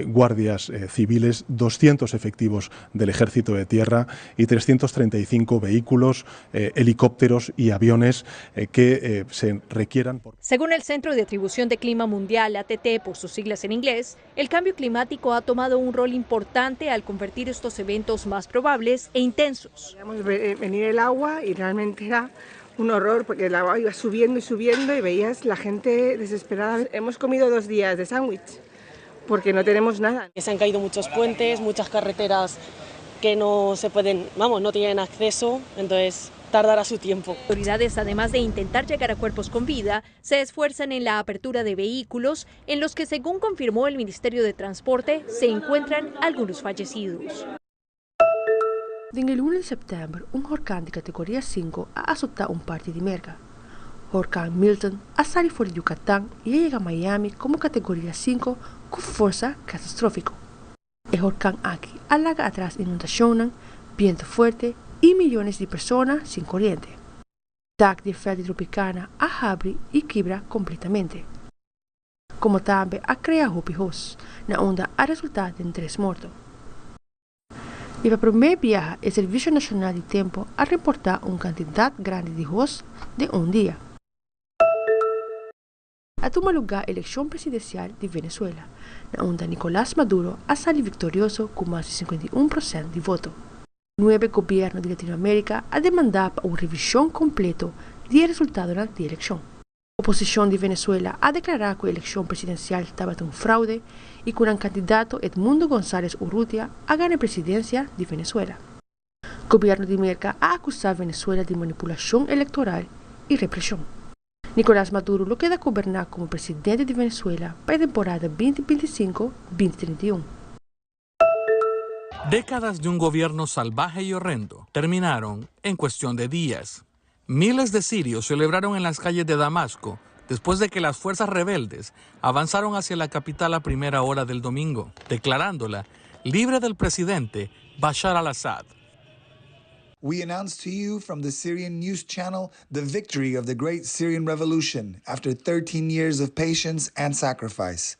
[SPEAKER 29] guardias civiles, 200 efectivos del Ejército de Tierra y 335 vehículos, helicópteros y aviones que se requieran.
[SPEAKER 21] Según el Centro de Atribución de Clima Mundial, ATT por sus siglas en inglés, el cambio climático ha tomado un rol importante al convertir estos eventos más probables e intensos.
[SPEAKER 30] Veíamos venir el agua y realmente era un horror porque el agua iba subiendo y veías la gente desesperada. Hemos comido 2 días de sándwich porque no tenemos nada.
[SPEAKER 31] Se han caído muchos puentes, muchas carreteras que no se pueden, no tienen acceso, entonces tardará su tiempo.
[SPEAKER 21] Las autoridades, además de intentar llegar a cuerpos con vida, se esfuerzan en la apertura de vehículos en los que, según confirmó el Ministerio de Transporte, se encuentran algunos fallecidos.
[SPEAKER 13] En el 1 de septiembre, un huracán de categoría 5 ha azotado un parte de América. Huracán Milton ha salido fuera de Yucatán y llega a Miami como categoría 5 con fuerza catastrófica. El huracán Aki alaga atrás inundaciones, viento fuerte y millones de personas sin corriente. DAC de Fede Tropicana a abre y quiebra completamente. Como también ha creado hopijos, la onda ha resultado en 3 muertos. Y para el primer viaje, el Servicio Nacional de Tiempo ha reportado una cantidad grande de hos de un día. a tomar lugar a eleição presidencial de Venezuela, onde Nicolás Maduro ha salido victorioso con más de 51% de voto. 9 gobiernos de Latinoamérica han demandado una revisión completa del resultado de la elección. La oposición de Venezuela ha declarado que la elección presidencial estaba un fraude y que un candidato, Edmundo González Urrutia, ha ganado la presidencia de Venezuela. El gobierno de América ha acusado a Venezuela de manipulación electoral y represión. Nicolás Maduro lo queda gobernar como presidente de Venezuela para la temporada 2025-2031.
[SPEAKER 3] Décadas de un gobierno salvaje y horrendo terminaron en cuestión de días. Miles de sirios celebraron en las calles de Damasco después de que las fuerzas rebeldes avanzaron hacia la capital a primera hora del domingo, declarándola libre del presidente Bashar al-Assad.
[SPEAKER 5] We announce to you from the Syrian news channel the victory of the great Syrian revolution after 13 years of patience and sacrifice.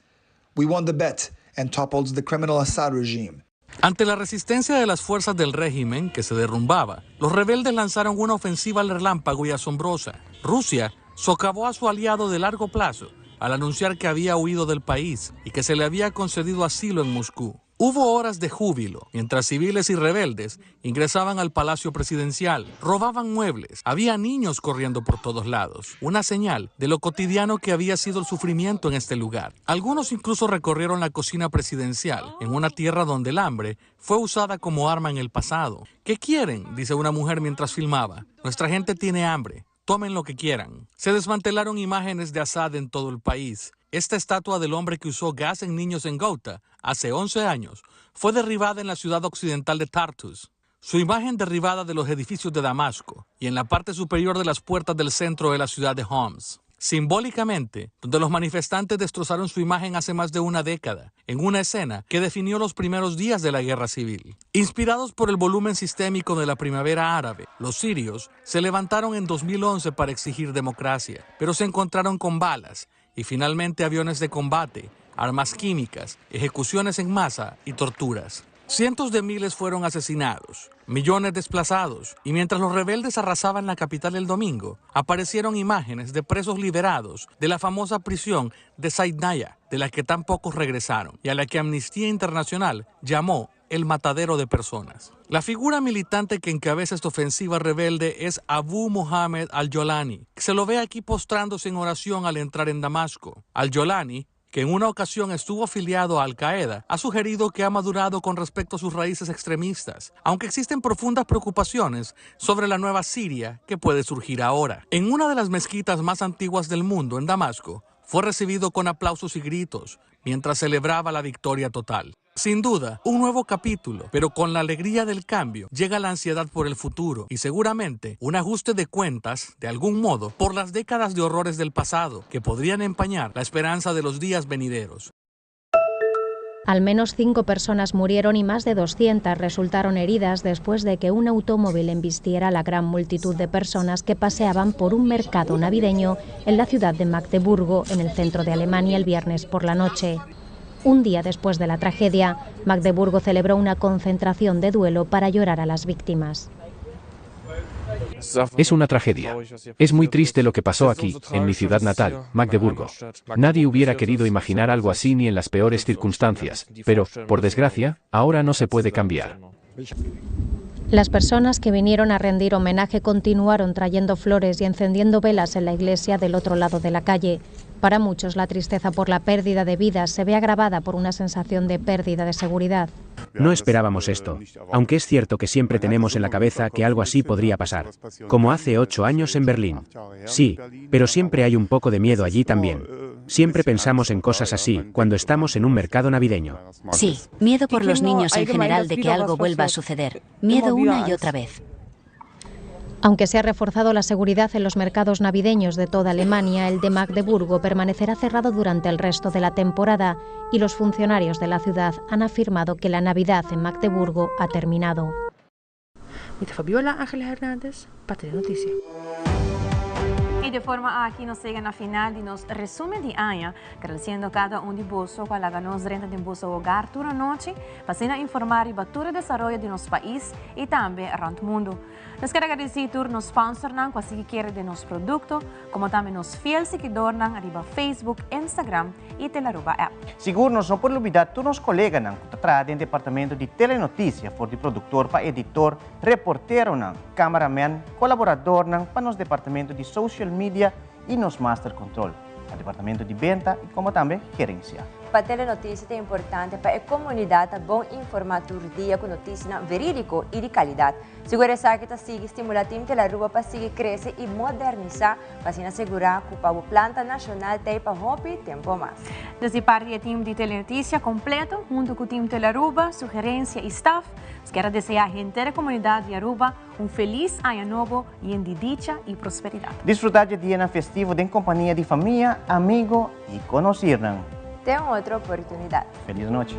[SPEAKER 5] We won the bet and toppled the criminal Assad regime.
[SPEAKER 3] Ante la resistencia de las fuerzas del régimen que se derrumbaba, los rebeldes lanzaron una ofensiva al relámpago y asombrosa. Rusia socavó a su aliado de largo plazo al anunciar que había huido del país y que se le había concedido asilo en Moscú. Hubo horas de júbilo, mientras civiles y rebeldes ingresaban al palacio presidencial, robaban muebles, había niños corriendo por todos lados, una señal de lo cotidiano que había sido el sufrimiento en este lugar. Algunos incluso recorrieron la cocina presidencial, en una tierra donde el hambre fue usada como arma en el pasado. ¿Qué quieren?, dice una mujer mientras filmaba. Nuestra gente tiene hambre. Tomen lo que quieran. Se desmantelaron imágenes de Assad en todo el país. Esta estatua del hombre que usó gas en niños en Ghouta hace 11 años fue derribada en la ciudad occidental de Tartus. Su imagen derribada de los edificios de Damasco y en la parte superior de las puertas del centro de la ciudad de Homs. Simbólicamente, donde los manifestantes destrozaron su imagen hace más de una década, en una escena que definió los primeros días de la guerra civil. Inspirados por el volumen sistémico de la primavera árabe, los sirios se levantaron en 2011 para exigir democracia, pero se encontraron con balas y finalmente aviones de combate, armas químicas, ejecuciones en masa y torturas. Cientos de miles fueron asesinados, millones desplazados, y mientras los rebeldes arrasaban la capital el domingo, aparecieron imágenes de presos liberados de la famosa prisión de Saidnaya, de la que tan pocos regresaron, y a la que Amnistía Internacional llamó el matadero de personas. La figura militante que encabeza esta ofensiva rebelde es Abu Mohammed al-Jolani, que se lo ve aquí postrándose en oración al entrar en Damasco. Al-Jolani, que en una ocasión estuvo afiliado a Al-Qaeda, ha sugerido que ha madurado con respecto a sus raíces extremistas, aunque existen profundas preocupaciones sobre la nueva Siria que puede surgir ahora. En una de las mezquitas más antiguas del mundo, en Damasco, fue recibido con aplausos y gritos mientras celebraba la victoria total. Sin duda, un nuevo capítulo, pero con la alegría del cambio llega la ansiedad por el futuro y seguramente un ajuste de cuentas, de algún modo, por las décadas de horrores del pasado que podrían empañar la esperanza de los días venideros.
[SPEAKER 7] Al menos 5 personas murieron y más de 200 resultaron heridas después de que un automóvil embistiera a la gran multitud de personas que paseaban por un mercado navideño en la ciudad de Magdeburgo, en el centro de Alemania, el viernes por la noche. Un día después de la tragedia, Magdeburgo celebró una concentración de duelo para llorar a las víctimas.
[SPEAKER 8] Es una tragedia. Es muy triste lo que pasó aquí, en mi ciudad natal, Magdeburgo. Nadie hubiera querido imaginar algo así ni en las peores circunstancias, pero, por desgracia, ahora no se puede cambiar.
[SPEAKER 7] Las personas que vinieron a rendir homenaje continuaron trayendo flores y encendiendo velas en la iglesia del otro lado de la calle. Para muchos, la tristeza por la pérdida de vidas se ve agravada por una sensación de pérdida de seguridad.
[SPEAKER 8] No esperábamos esto, aunque es cierto que siempre tenemos en la cabeza que algo así podría pasar, como hace 8 años en Berlín. Sí, pero siempre hay un poco de miedo allí también. Siempre pensamos en cosas así cuando estamos en un mercado navideño.
[SPEAKER 9] Sí, miedo por los niños en general de que algo vuelva a suceder. Miedo una y otra vez.
[SPEAKER 7] Aunque se ha reforzado la seguridad en los mercados navideños de toda Alemania, el de Magdeburgo permanecerá cerrado durante el resto de la temporada y los funcionarios de la ciudad han afirmado que la Navidad en Magdeburgo ha terminado.
[SPEAKER 13] Fabiola Ángela Hernández, Patria Noticias.
[SPEAKER 1] E de forma a que nos chega na final de nos resumo de ano, agradecendo cada de bolso com a nos renta de bolso hogar toda a noite, para informar sobre todo o desenvolvimento de nosso país e também around o mundo. Nós queremos agradecer a nos sponsor com a quer de nosso produto, como também nos fiéis seguidores arriba Facebook, Instagram e Telaruba app.
[SPEAKER 2] Seguro não pode olvidar todos os colegas que trabalham no departamento de telenotícia, for de produtor para editor, reportero, cameraman, colaborador para nos departamento de social media e nos master control, o departamento de venda e como também gerência.
[SPEAKER 4] Para a telenotícia é importante para a comunidade bom informar todo dia com notícias verídico e de qualidade. Segurança que está estimular o time Telaruba para seguir crescer e modernizar para se assegurar que o planta nacional tem para romper tempo mais.
[SPEAKER 1] Desde parte do time de telenotícia completo, junto com o time Telaruba, sugerência e staff, quero desejar a gente da comunidade de Aruba feliz ano novo e de dicha e prosperidade.
[SPEAKER 2] Desfrutar de dia festivo em companhia de família, amigo e conhecer.
[SPEAKER 4] Tem outra oportunidade.
[SPEAKER 2] Feliz noite.